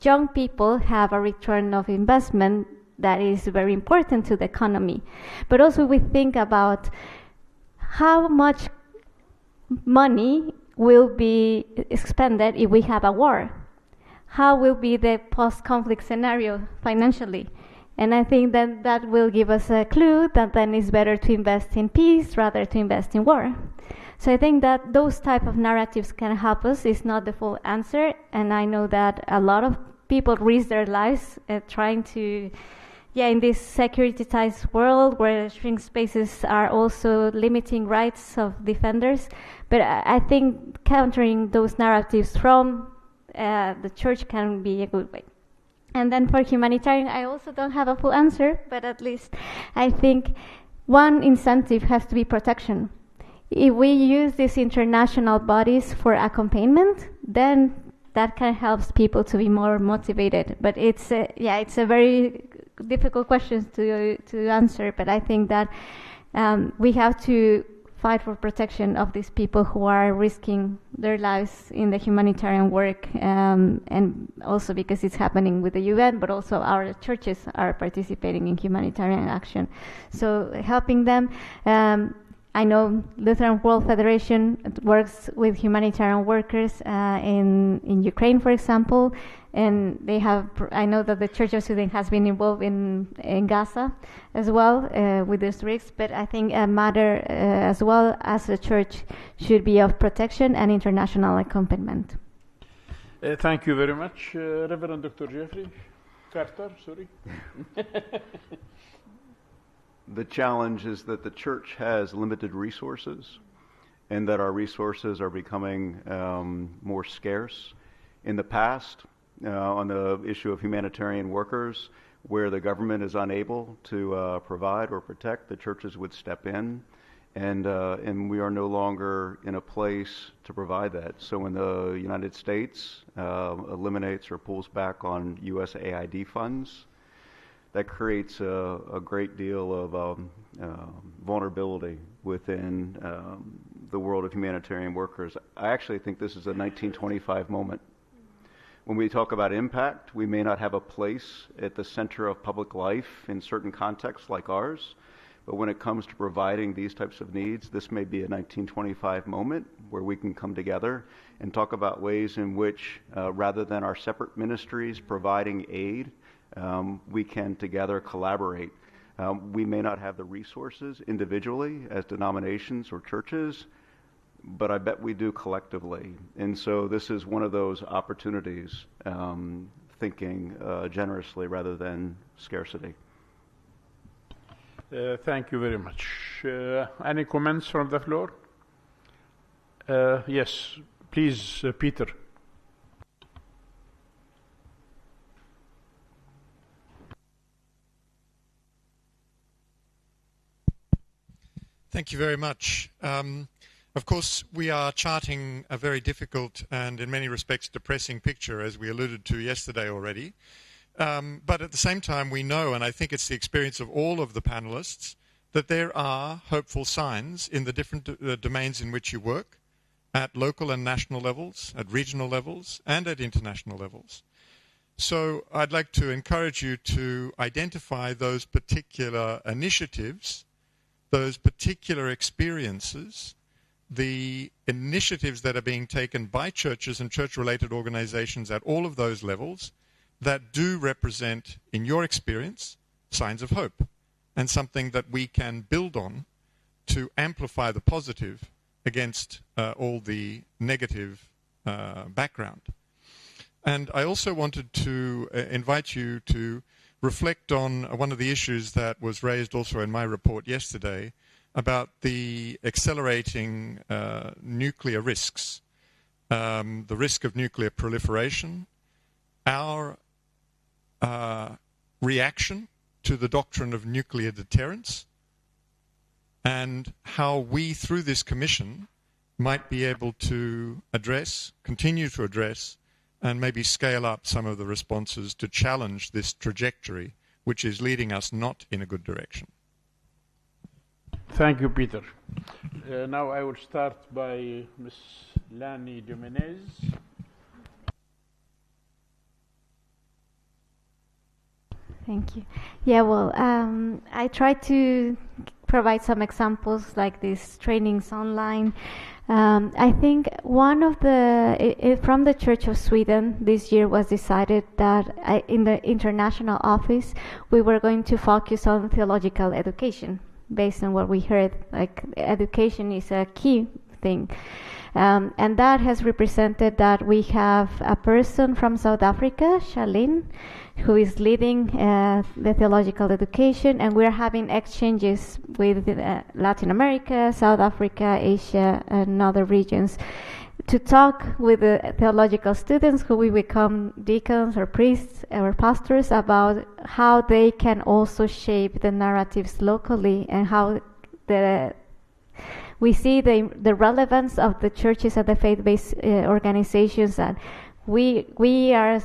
young people have a return of investment that is very important to the economy. But also we think about how much money will be expended if we have a war. How will be the post-conflict scenario financially? And I think that that will give us a clue that then it's better to invest in peace rather to invest in war. So I think that those type of narratives can help us. It's not the full answer, and I know that a lot of people risk their lives trying to, in this securitized world where shrink spaces are also limiting rights of defenders. But I think countering those narratives from the church can be a good way. And then for humanitarian, I also don't have a full answer, but at least I think one incentive has to be protection. If we use these international bodies for accompaniment, then that can help people to be more motivated. But it's a very difficult question to answer. But I think that we have to fight for protection of these people who are risking their lives in the humanitarian work, and also because it's happening with the UN, but also our churches are participating in humanitarian action. So helping them. I know Lutheran World Federation works with humanitarian workers in Ukraine, for example, and they have. I know that the Church of Sweden has been involved in Gaza as well with these risks. But I think a matter as well as a church should be of protection and international accompaniment. Thank you very much, Reverend Dr. Jeffrey Carter. Sorry. The challenge is that the church has limited resources, and that our resources are becoming more scarce. In the past, on the issue of humanitarian workers, where the government is unable to provide or protect, the churches would step in, and we are no longer in a place to provide that. So when the United States eliminates or pulls back on USAID funds, that creates a great deal of vulnerability within the world of humanitarian workers. I actually think this is a 1925 moment. When we talk about impact, we may not have a place at the center of public life in certain contexts like ours, but when it comes to providing these types of needs, this may be a 1925 moment where we can come together and talk about ways in which, rather than our separate ministries providing aid, we can together collaborate. We may not have the resources individually as denominations or churches, but I bet we do collectively. And so this is one of those opportunities, thinking generously rather than scarcity. Thank you very much. Any comments from the floor? Yes, please, Peter. Thank you very much. Of course, we are charting a very difficult and in many respects depressing picture, as we alluded to yesterday already. But at the same time, we know, and I think it's the experience of all of the panelists, that there are hopeful signs in the different domains in which you work, at local and national levels, at regional levels, and at international levels. So I'd like to encourage you to identify those particular initiatives, those particular experiences, the initiatives that are being taken by churches and church-related organizations at all of those levels that do represent, in your experience, signs of hope, and something that we can build on to amplify the positive against all the negative background. And I also wanted to invite you to reflect on one of the issues that was raised also in my report yesterday about the accelerating nuclear risks, the risk of nuclear proliferation, our reaction to the doctrine of nuclear deterrence, and how we, through this commission, might be able to address, continue to address, and maybe scale up some of the responses to challenge this trajectory, which is leading us not in a good direction. Thank you, Peter. Now I will start by Ms. Lani Jimenez. Thank you. Yeah, well, I try to provide some examples like these trainings online I think one of from the Church of Sweden this year was decided that in the international office we were going to focus on theological education based on what we heard. Like education is a key thing. And that has represented that we have a person from South Africa, Charlene, who is leading the theological education, and we're having exchanges with Latin America, South Africa, Asia, and other regions to talk with the theological students who will become deacons or priests or pastors about how they can also shape the narratives locally and how we see the relevance of the churches and the faith-based organizations, and we are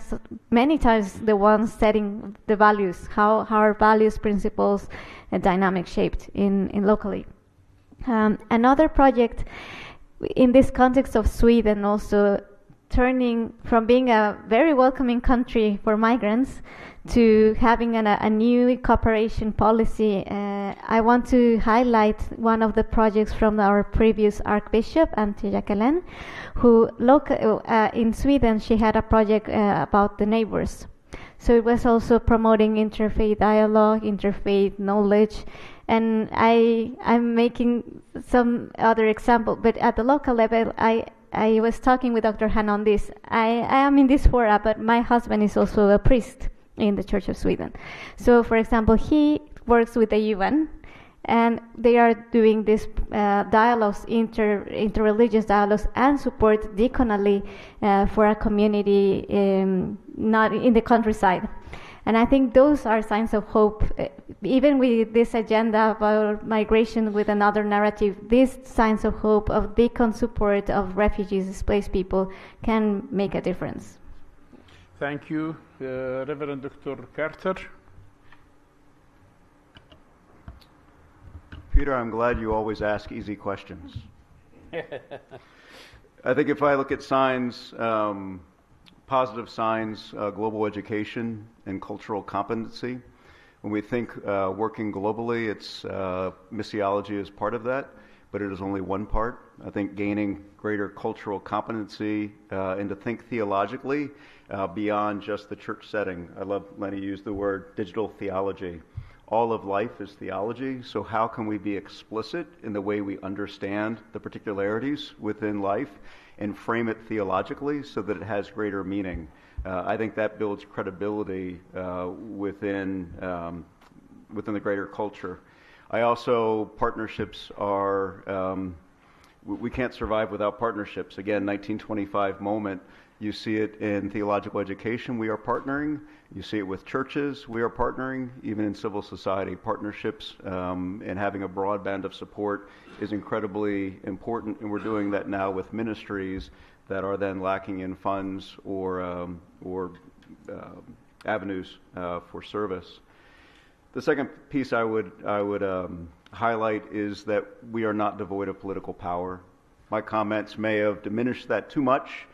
many times the ones setting the values, how our values, principles, and dynamics shaped in locally. Another project in this context of Sweden, also turning from being a very welcoming country for migrants to having a new cooperation policy. I want to highlight one of the projects from our previous Archbishop, Antje Jacqueline, who in Sweden she had a project about the neighbors. So it was also promoting interfaith dialogue, interfaith knowledge, and I'm making some other example, but at the local level, I was talking with Dr. Hanna on this. I am in this fora, but my husband is also a priest in the Church of Sweden. So, for example, he works with the UN, and they are doing these dialogues, interreligious dialogues, and support deaconally for a community not in the countryside. And I think those are signs of hope. Even with this agenda about migration with another narrative, these signs of hope, of deacon support, of refugees, displaced people, can make a difference. Thank you, Reverend Dr. Carter. Peter, I'm glad you always ask easy questions. I think if I look at signs, positive signs, global education and cultural competency, when we think working globally, it's missiology is part of that, but it is only one part. I think gaining greater cultural competency and to think theologically beyond just the church setting. I love Lani used the word digital theology. All of life is theology, so how can we be explicit in the way we understand the particularities within life and frame it theologically so that it has greater meaning? I think that builds credibility within the greater culture. I also, partnerships are, we can't survive without partnerships. Again, 1925 moment. You see it in theological education, we are partnering. You see it with churches, we are partnering. Even in civil society, partnerships and having a broad band of support is incredibly important, and we're doing that now with ministries that are then lacking in funds or avenues for service. The second piece I would highlight is that we are not devoid of political power. My comments may have diminished that too much.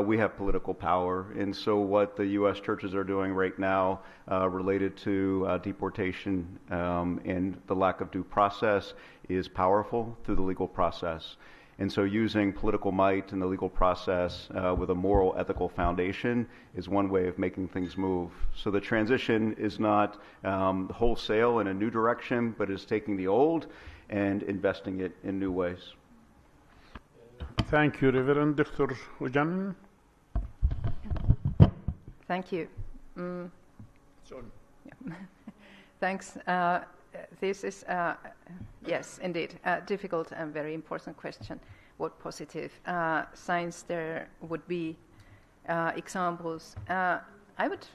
We have political power, and so what the U.S. churches are doing right now related to deportation and the lack of due process is powerful through the legal process. And so using political might in the legal process with a moral, ethical foundation is one way of making things move. So the transition is not wholesale in a new direction, but is taking the old and investing it in new ways. Thank you, Reverend Dr. Ojanen. Thank you. Sorry. Yeah. Thanks. This is, yes, indeed, a difficult and very important question. What positive signs there would be, examples? I would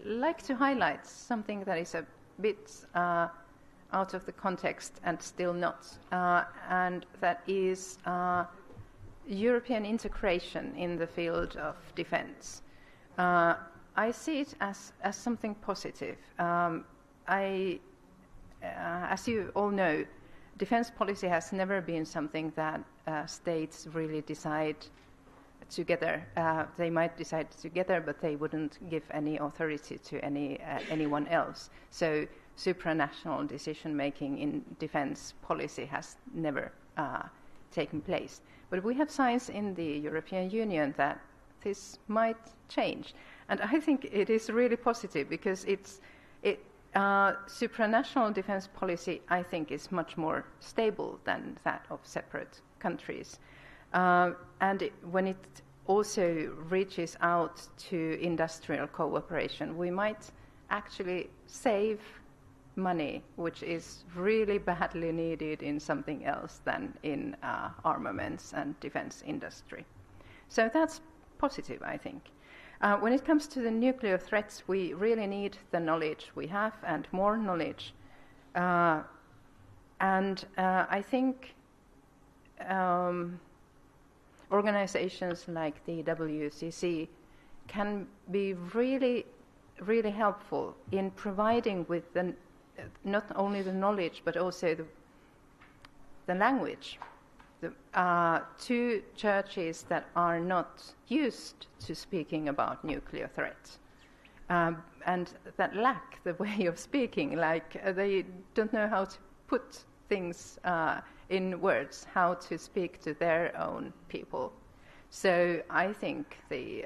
like to highlight something that is a bit out of the context and still not, and that is European integration in the field of defense. I see it as something positive. As you all know, defense policy has never been something that states really decide together. They might decide together, but they wouldn't give any authority to anyone else. So supranational decision-making in defense policy has never taking place. But we have signs in the European Union that this might change. And I think it is really positive because supranational defense policy, I think, is much more stable than that of separate countries. When it also reaches out to industrial cooperation, we might actually save money, which is really badly needed in something else than in armaments and defense industry. So that's positive, I think. When it comes to the nuclear threats, we really need the knowledge we have and more knowledge. I think organizations like the WCC can be really, really helpful in providing with not only the knowledge but also the language to churches that are not used to speaking about nuclear threats and that lack the way of speaking, like they don't know how to put things in words, how to speak to their own people. So I think the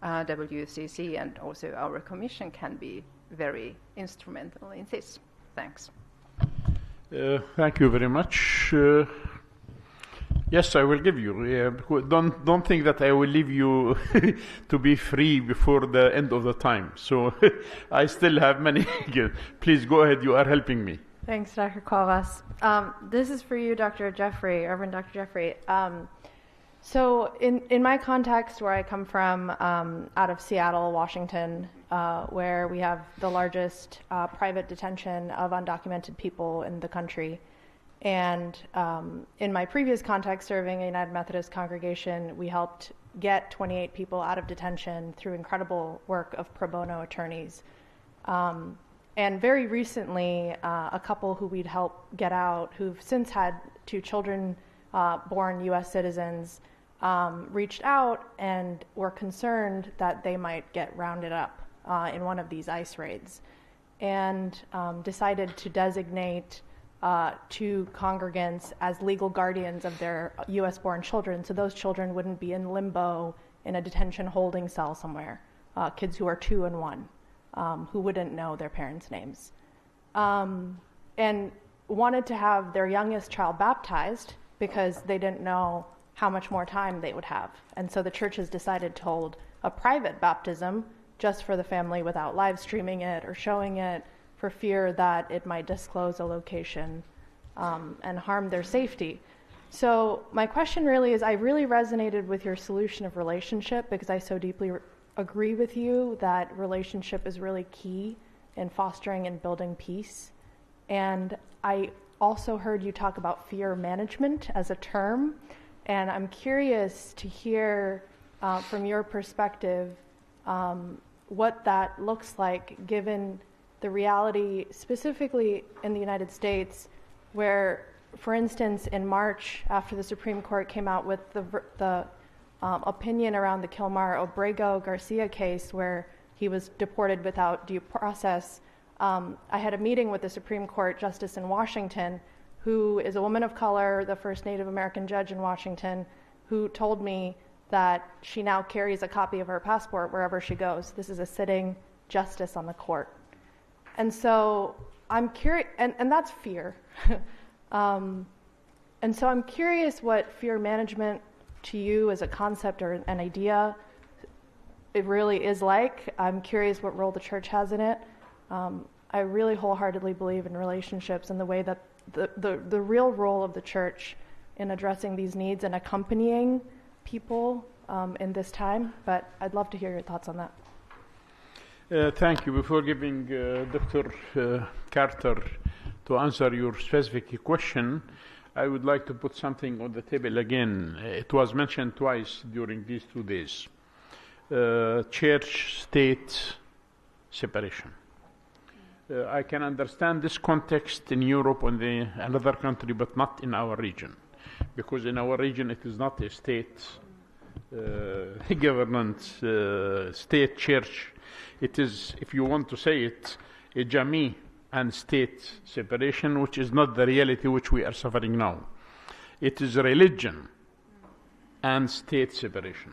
WCC and also our commission can be very instrumental in this. Thanks. Thank you very much. Yes, I will give you. Don't think that I will leave you to be free before the end of the time. So I still have many. Please go ahead. You are helping me. Thanks, Dr. Quawas. This is for you, Dr. Jeffrey, Reverend Dr. Jeffrey. So in my context, where I come from, out of Seattle, Washington, where we have the largest private detention of undocumented people in the country, and in my previous context, serving a United Methodist congregation, we helped get 28 people out of detention through incredible work of pro bono attorneys. And very recently, a couple who we'd helped get out, who've since had 2 children born U.S. citizens, reached out and were concerned that they might get rounded up in one of these ICE raids, and decided to designate 2 congregants as legal guardians of their U.S.-born children, so those children wouldn't be in limbo in a detention holding cell somewhere, kids who are 2 and 1. Who wouldn't know their parents' names, and wanted to have their youngest child baptized because they didn't know how much more time they would have. And so the church has decided to hold a private baptism just for the family without live streaming it or showing it, for fear that it might disclose a location and harm their safety. So my question really is, I really resonated with your solution of relationship because I so deeply agree with you that relationship is really key in fostering and building peace. And I also heard you talk about fear management as a term, and I'm curious to hear from your perspective what that looks like given the reality specifically in the United States, where, for instance, in March, after the Supreme Court came out with the opinion around the Kilmar Obrego Garcia case, where he was deported without due process, I had a meeting with the Supreme Court Justice in Washington, who is a woman of color, the first Native American judge in Washington, who told me that she now carries a copy of her passport wherever she goes. This is a sitting justice on the court. And so I'm curious, and that's fear. And so I'm curious what fear management to you as a concept or an idea it really is like. I'm curious what role the church has in it. I really wholeheartedly believe in relationships and the way that the real role of the church in addressing these needs and accompanying people in this time, but I'd love to hear your thoughts on that. Thank you. Before giving Dr. Carter to answer your specific question, I would like to put something on the table again. It was mentioned twice during these 2 days. Church-state separation. I can understand this context in Europe and another country, but not in our region. Because in our region it is not a state government, state church. It is, if you want to say it, a Jami and state separation, which is not the reality which we are suffering now. It is religion and state separation.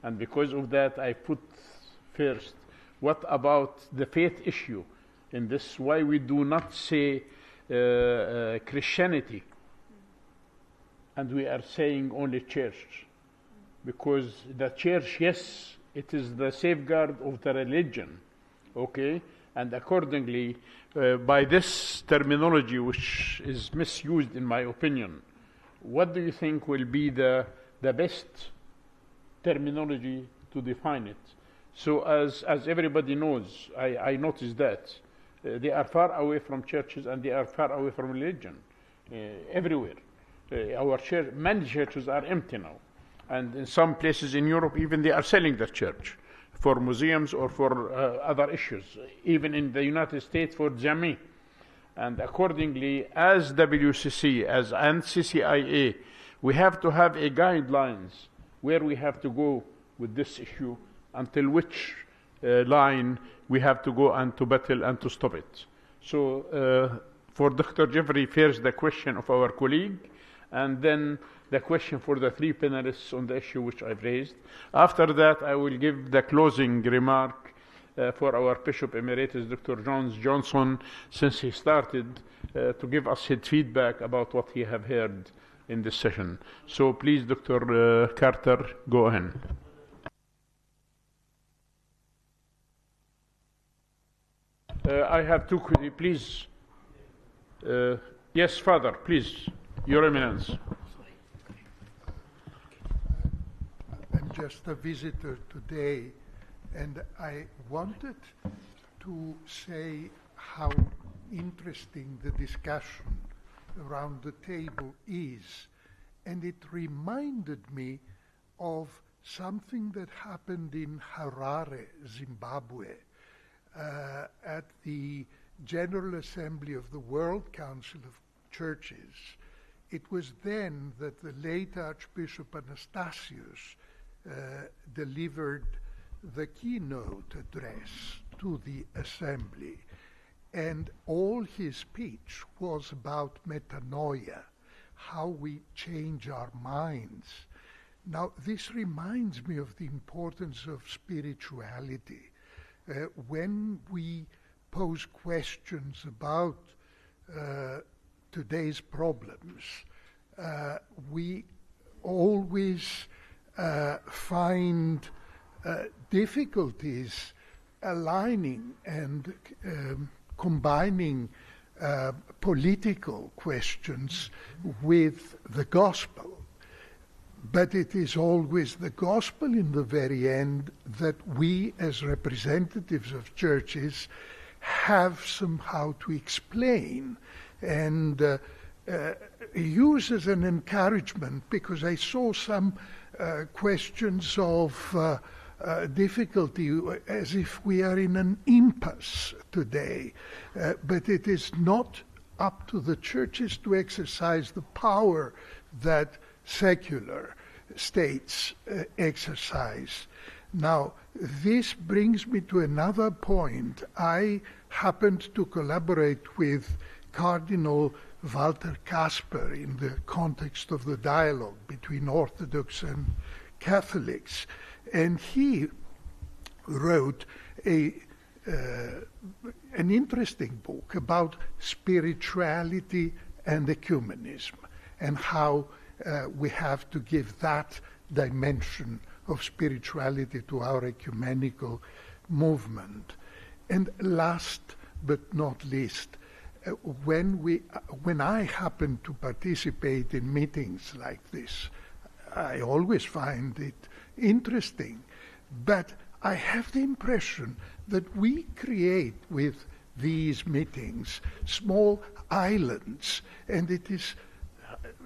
And because of that, I put first, what about the faith issue in this? Why we do not say Christianity, and we are saying only church? Because the church, yes, it is the safeguard of the religion, okay? And accordingly, by this terminology, which is misused in my opinion, what do you think will be the best terminology to define it? So as everybody knows, I noticed that they are far away from churches and they are far away from religion everywhere. Our church, many churches are empty now. And in some places in Europe, even they are selling their church for museums or for other issues. Even in the United States for Jami. And accordingly, as WCC and CCIA, we have to have a guidelines where we have to go with this issue, until which line we have to go and to battle and to stop it. So for Dr. Jeffrey, first the question of our colleague, and then the question for the three panelists on the issue which I've raised. After that, I will give the closing remark for our Bishop Emeritus, Dr. John Johnson, since he started to give us his feedback about what he have heard in this session. So please, Dr. Carter, go ahead. I have two questions, please. Yes, Father, please, Your Eminence. I'm just a visitor today, and I wanted to say how interesting the discussion around the table is, and it reminded me of something that happened in Harare, Zimbabwe, at the General Assembly of the World Council of Churches. It was then that the late Archbishop Anastasius delivered the keynote address to the assembly, and all his speech was about metanoia, how we change our minds. Now, this reminds me of the importance of spirituality. When we pose questions about today's problems, we always find difficulties aligning and combining political questions with the gospel. But it is always the gospel in the very end that we, as representatives of churches, have somehow to explain and use as an encouragement, because I saw some questions of difficulty, as if we are in an impasse today. But it is not up to the churches to exercise the power that secular states exercise. Now, this brings me to another point. I happened to collaborate with Cardinal Walter Kasper in the context of the dialogue between Orthodox and Catholics, and he wrote an interesting book about spirituality and ecumenism, and how we have to give that dimension of spirituality to our ecumenical movement. And last but not least, when I happen to participate in meetings like this, I always find it interesting, but I have the impression that we create with these meetings small islands, and it is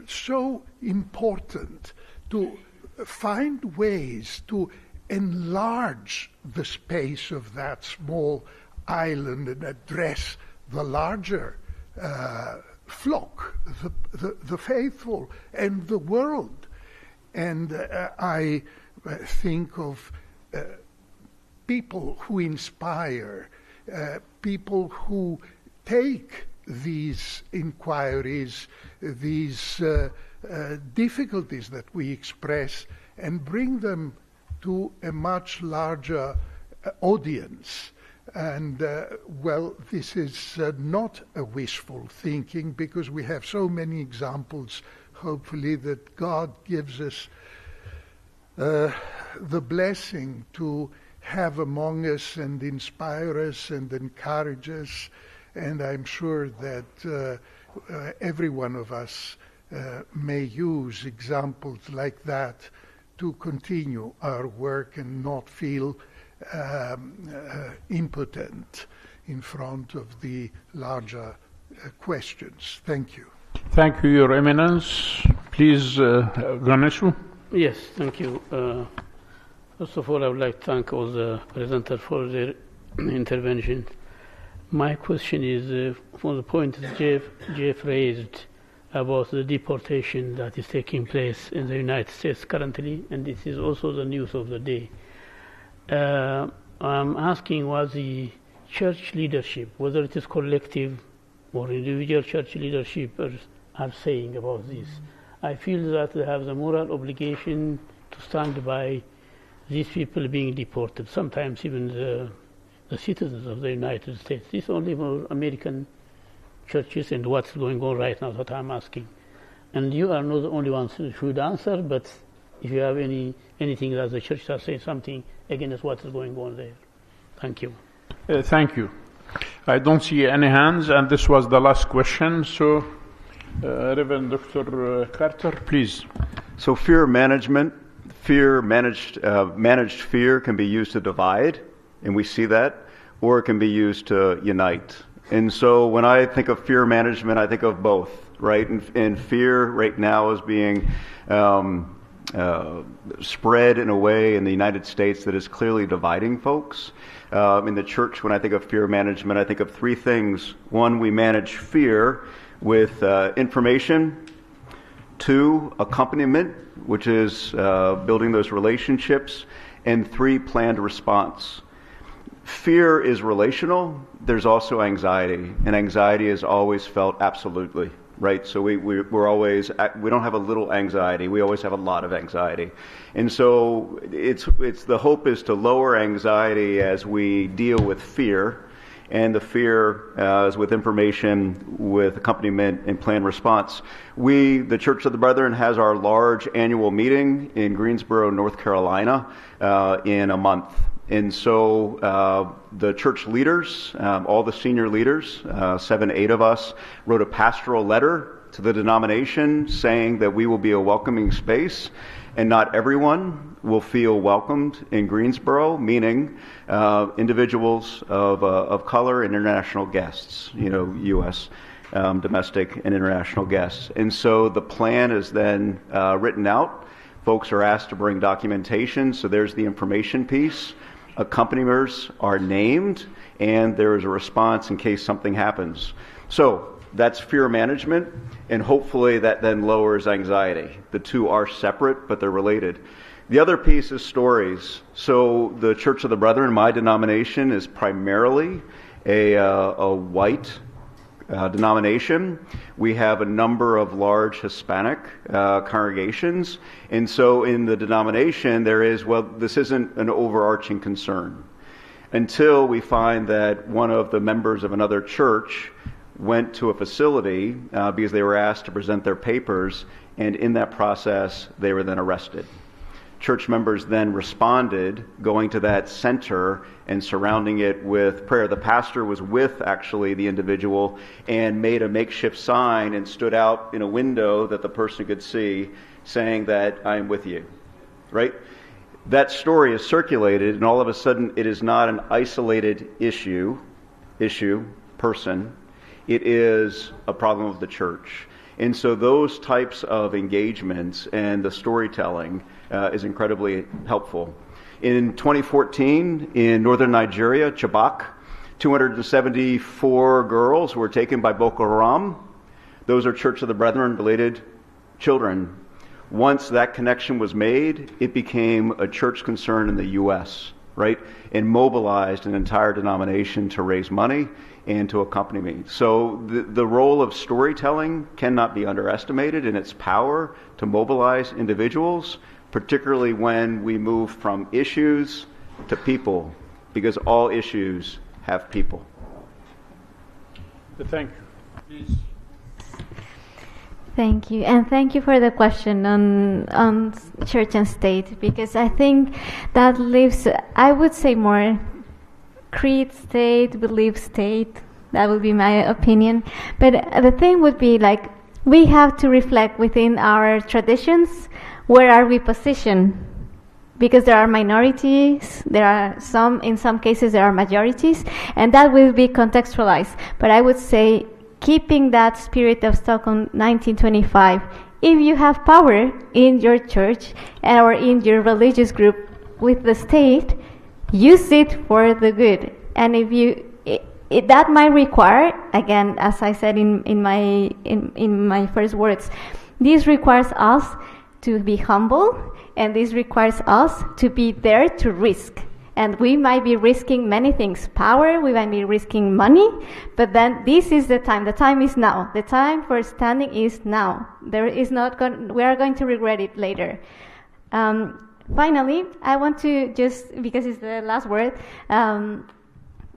so important to find ways to enlarge the space of that small island and address the larger flock, the faithful, and the world. And I think of people who inspire, people who take these inquiries, these difficulties that we express and bring them to a much larger audience. And, well, this is not a wishful thinking, because we have so many examples, hopefully, that God gives us the blessing to have among us and inspire us and encourage us. And I'm sure that every one of us may use examples like that to continue our work and not feel impotent in front of the larger questions. Thank you. Thank you, Your Eminence. Please, Ganeshu. Yes, thank you. First of all, I would like to thank all the presenters for their intervention. My question is for the point that Jeff raised about the deportation that is taking place in the United States currently, and this is also the news of the day. I'm asking what the church leadership, whether it is collective or individual church leadership, are saying about this. I feel that they have the moral obligation to stand by these people being deported, sometimes even the citizens of the United States. These only more American churches and what's going on right now that I'm asking. And you are not the only ones who should answer, but if you have anything that the church has said something against what is going on there. Thank you. Thank you. I don't see any hands, and this was the last question. So, Reverend Dr. Carter, please. So managed fear can be used to divide, and we see that, or it can be used to unite. And so when I think of fear management, I think of both, right? And fear right now is being spread in a way in the United States that is clearly dividing folks. In the church, when I think of fear management, I think of three things. One, we manage fear with information. Two, accompaniment, which is building those relationships. And three, planned response. Fear is relational. There's also anxiety, and anxiety is always felt absolutely, right? So we're always, we don't have a little anxiety, we always have a lot of anxiety. And so it's the hope is to lower anxiety as we deal with fear, and the fear is with information, with accompaniment and planned response. The Church of the Brethren, has our large annual meeting in Greensboro, North Carolina, in a month. And so the church leaders, all the senior leaders, 7, 8 of us, wrote a pastoral letter to the denomination saying that we will be a welcoming space, and not everyone will feel welcomed in Greensboro, meaning individuals of color and international guests, U.S. Domestic and international guests. And so the plan is then written out. Folks are asked to bring documentation, so there's the information piece. Accompaniers are named, and there is a response in case something happens. So that's fear management, and hopefully that then lowers anxiety. The two are separate, but they're related. The other piece is stories. So the Church of the Brethren, my denomination, is primarily a white denomination. We have a number of large Hispanic congregations, and so in the denomination there is, this isn't an overarching concern until we find that one of the members of another church went to a facility because they were asked to present their papers, and in that process they were then arrested. Church members then responded, going to that center and surrounding it with prayer. The pastor was with, actually, the individual and made a makeshift sign and stood out in a window that the person could see, saying that I am with you, right? That story is circulated, and all of a sudden it is not an isolated person. It is a problem of the church. And so those types of engagements and the storytelling is incredibly helpful. In 2014, in northern Nigeria, Chibok, 274 girls were taken by Boko Haram. Those are Church of the Brethren related children. Once that connection was made, it became a church concern in the U.S., right? And mobilized an entire denomination to raise money and to accompany me. So the role of storytelling cannot be underestimated in its power to mobilize individuals, particularly when we move from issues to people, because all issues have people. Thank you. Please. Thank you, and thank you for the question on church and state, because I think that leaves, I would say, more creed state, belief state. That would be my opinion. But the thing would be, like, we have to reflect within our traditions, where are we positioned? Because there are minorities, there are some, in some cases there are majorities, and that will be contextualized. But I would say, keeping that spirit of Stockholm 1925, if you have power in your church or in your religious group with the state, use it for the good. And if you, that might require, again, as I said in my first words, this requires us to be humble, and this requires us to be there to risk. And we might be risking many things, power, we might be risking money, but then this is the time. The time is now. The time for standing is now. There is not we are going to regret it later. Finally, I want to just, because it's the last word,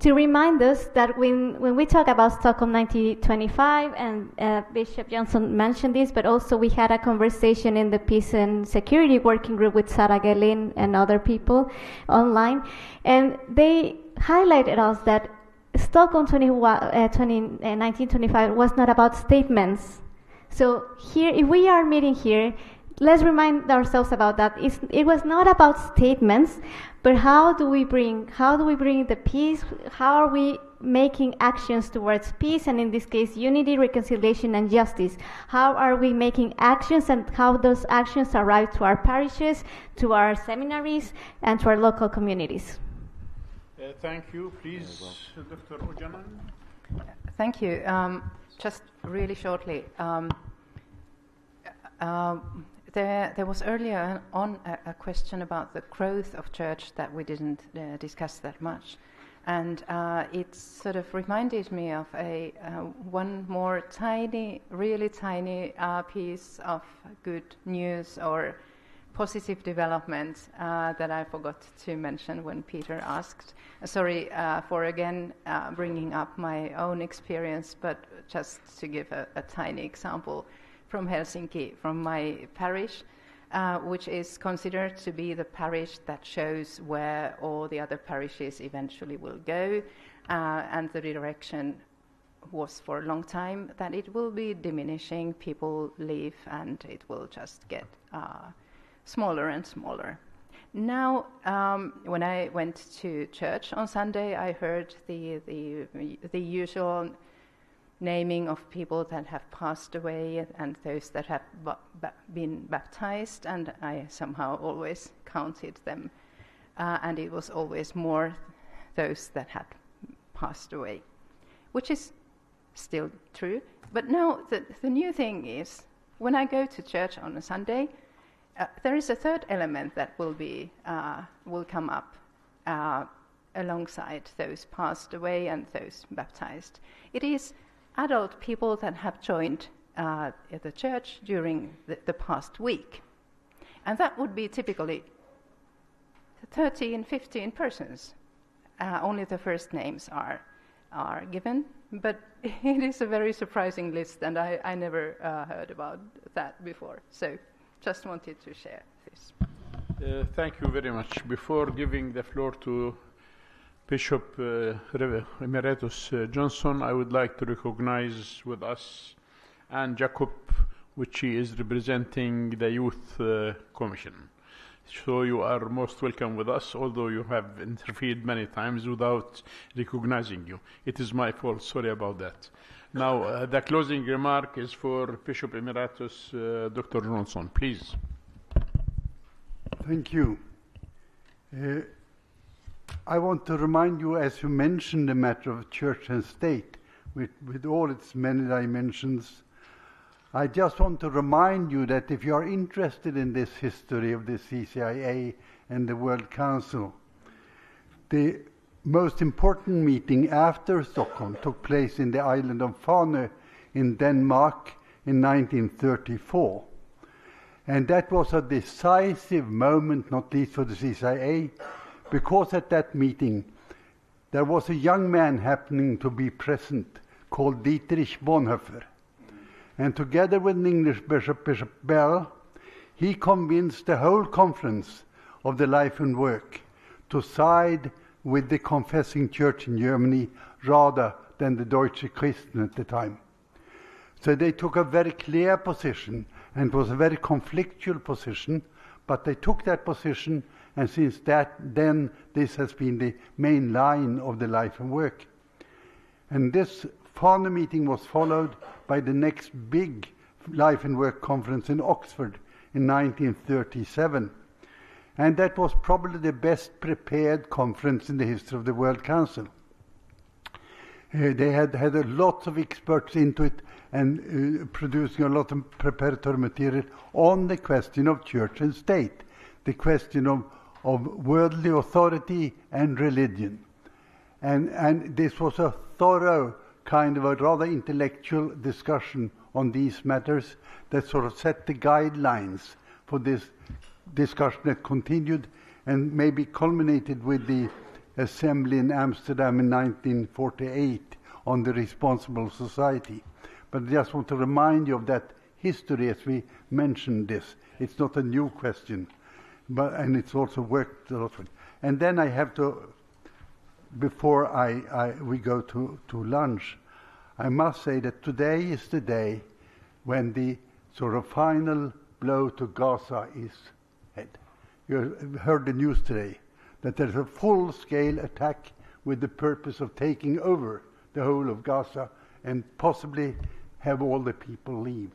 to remind us that when we talk about Stockholm 1925, and Bishop Johnson mentioned this, but also we had a conversation in the Peace and Security Working Group with Sarah Gelin and other people online, and they highlighted us that Stockholm 1925 was not about statements. So here, if we are meeting here, let's remind ourselves about that. It was not about statements, but how do we bring the peace? How are we making actions towards peace, and in this case, unity, reconciliation, and justice? How are we making actions, and how those actions arrive to our parishes, to our seminaries, and to our local communities? Thank you. Please, Dr. Ojanen. Thank you. Just really shortly. There was earlier on a question about the growth of church that we didn't discuss that much, and it sort of reminded me of one more tiny, really tiny piece of good news or positive development that I forgot to mention when Peter asked. Sorry for again bringing up my own experience, but just to give a tiny example from Helsinki, from my parish, which is considered to be the parish that shows where all the other parishes eventually will go, and the direction was for a long time that it will be diminishing, people leave, and it will just get smaller and smaller. Now, when I went to church on Sunday, I heard the usual naming of people that have passed away and those that have been baptized, and I somehow always counted them, and it was always more those that had passed away, which is still true. But now the new thing is, when I go to church on a Sunday, there is a third element that will come up alongside those passed away and those baptized. It is adult people that have joined the church during the past week. And that would be typically 13, 15 persons. Only the first names are given, but it is a very surprising list, and I never heard about that before. So just wanted to share this. Thank you very much. Before giving the floor to Bishop Emeritus Johnson, I would like to recognize with us Anne Jacob, which she is representing the Youth Commission. So you are most welcome with us, although you have interfered many times without recognizing you. It is my fault, sorry about that. Now, the closing remark is for Bishop Emeritus Dr. Johnson, please. Thank you. I want to remind you, as you mentioned the matter of church and state, with all its many dimensions, I just want to remind you that if you are interested in this history of the CCIA and the World Council, The most important meeting after Stockholm took place in the island of Fanø in Denmark in 1934. And that was a decisive moment, not least for the CCIA, because at that meeting there was a young man happening to be present called Dietrich Bonhoeffer. And together with English Bishop Bell, he convinced the whole conference of the Life and Work to side with the confessing church in Germany rather than the Deutsche Christen at the time. So they took a very clear position, and it was a very conflictual position, but they took that position, and since then this has been the main line of the Life and Work. And this Fanø meeting was followed by the next big Life and Work conference in Oxford in 1937. And that was probably the best prepared conference in the history of the World Council. They had a lot of experts into it and producing a lot of preparatory material on the question of church and state, the question of worldly authority and religion. And this was a thorough kind of a rather intellectual discussion on these matters that sort of set the guidelines for this discussion that continued and maybe culminated with the assembly in Amsterdam in 1948 on the responsible society. But I just want to remind you of that history as we mentioned this. It's not a new question, and it's also worked a lot with. And then I have to, before we go to lunch, I must say that today is the day when the sort of final blow to Gaza is hit. You heard the news today that there's a full-scale attack with the purpose of taking over the whole of Gaza and possibly have all the people leave.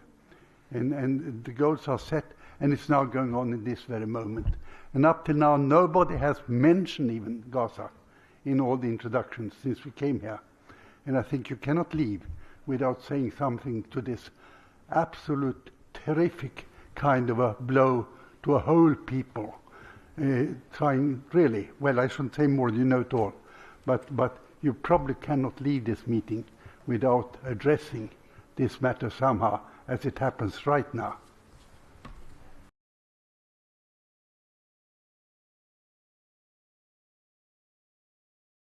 And the goals are set, and it's now going on in this very moment. And up till now, nobody has mentioned even Gaza in all the introductions since we came here. And I think you cannot leave without saying something to this absolute terrific kind of a blow to a whole people. Trying really, well, I shouldn't say more, you know it all, but you probably cannot leave this meeting without addressing this matter somehow, as it happens right now.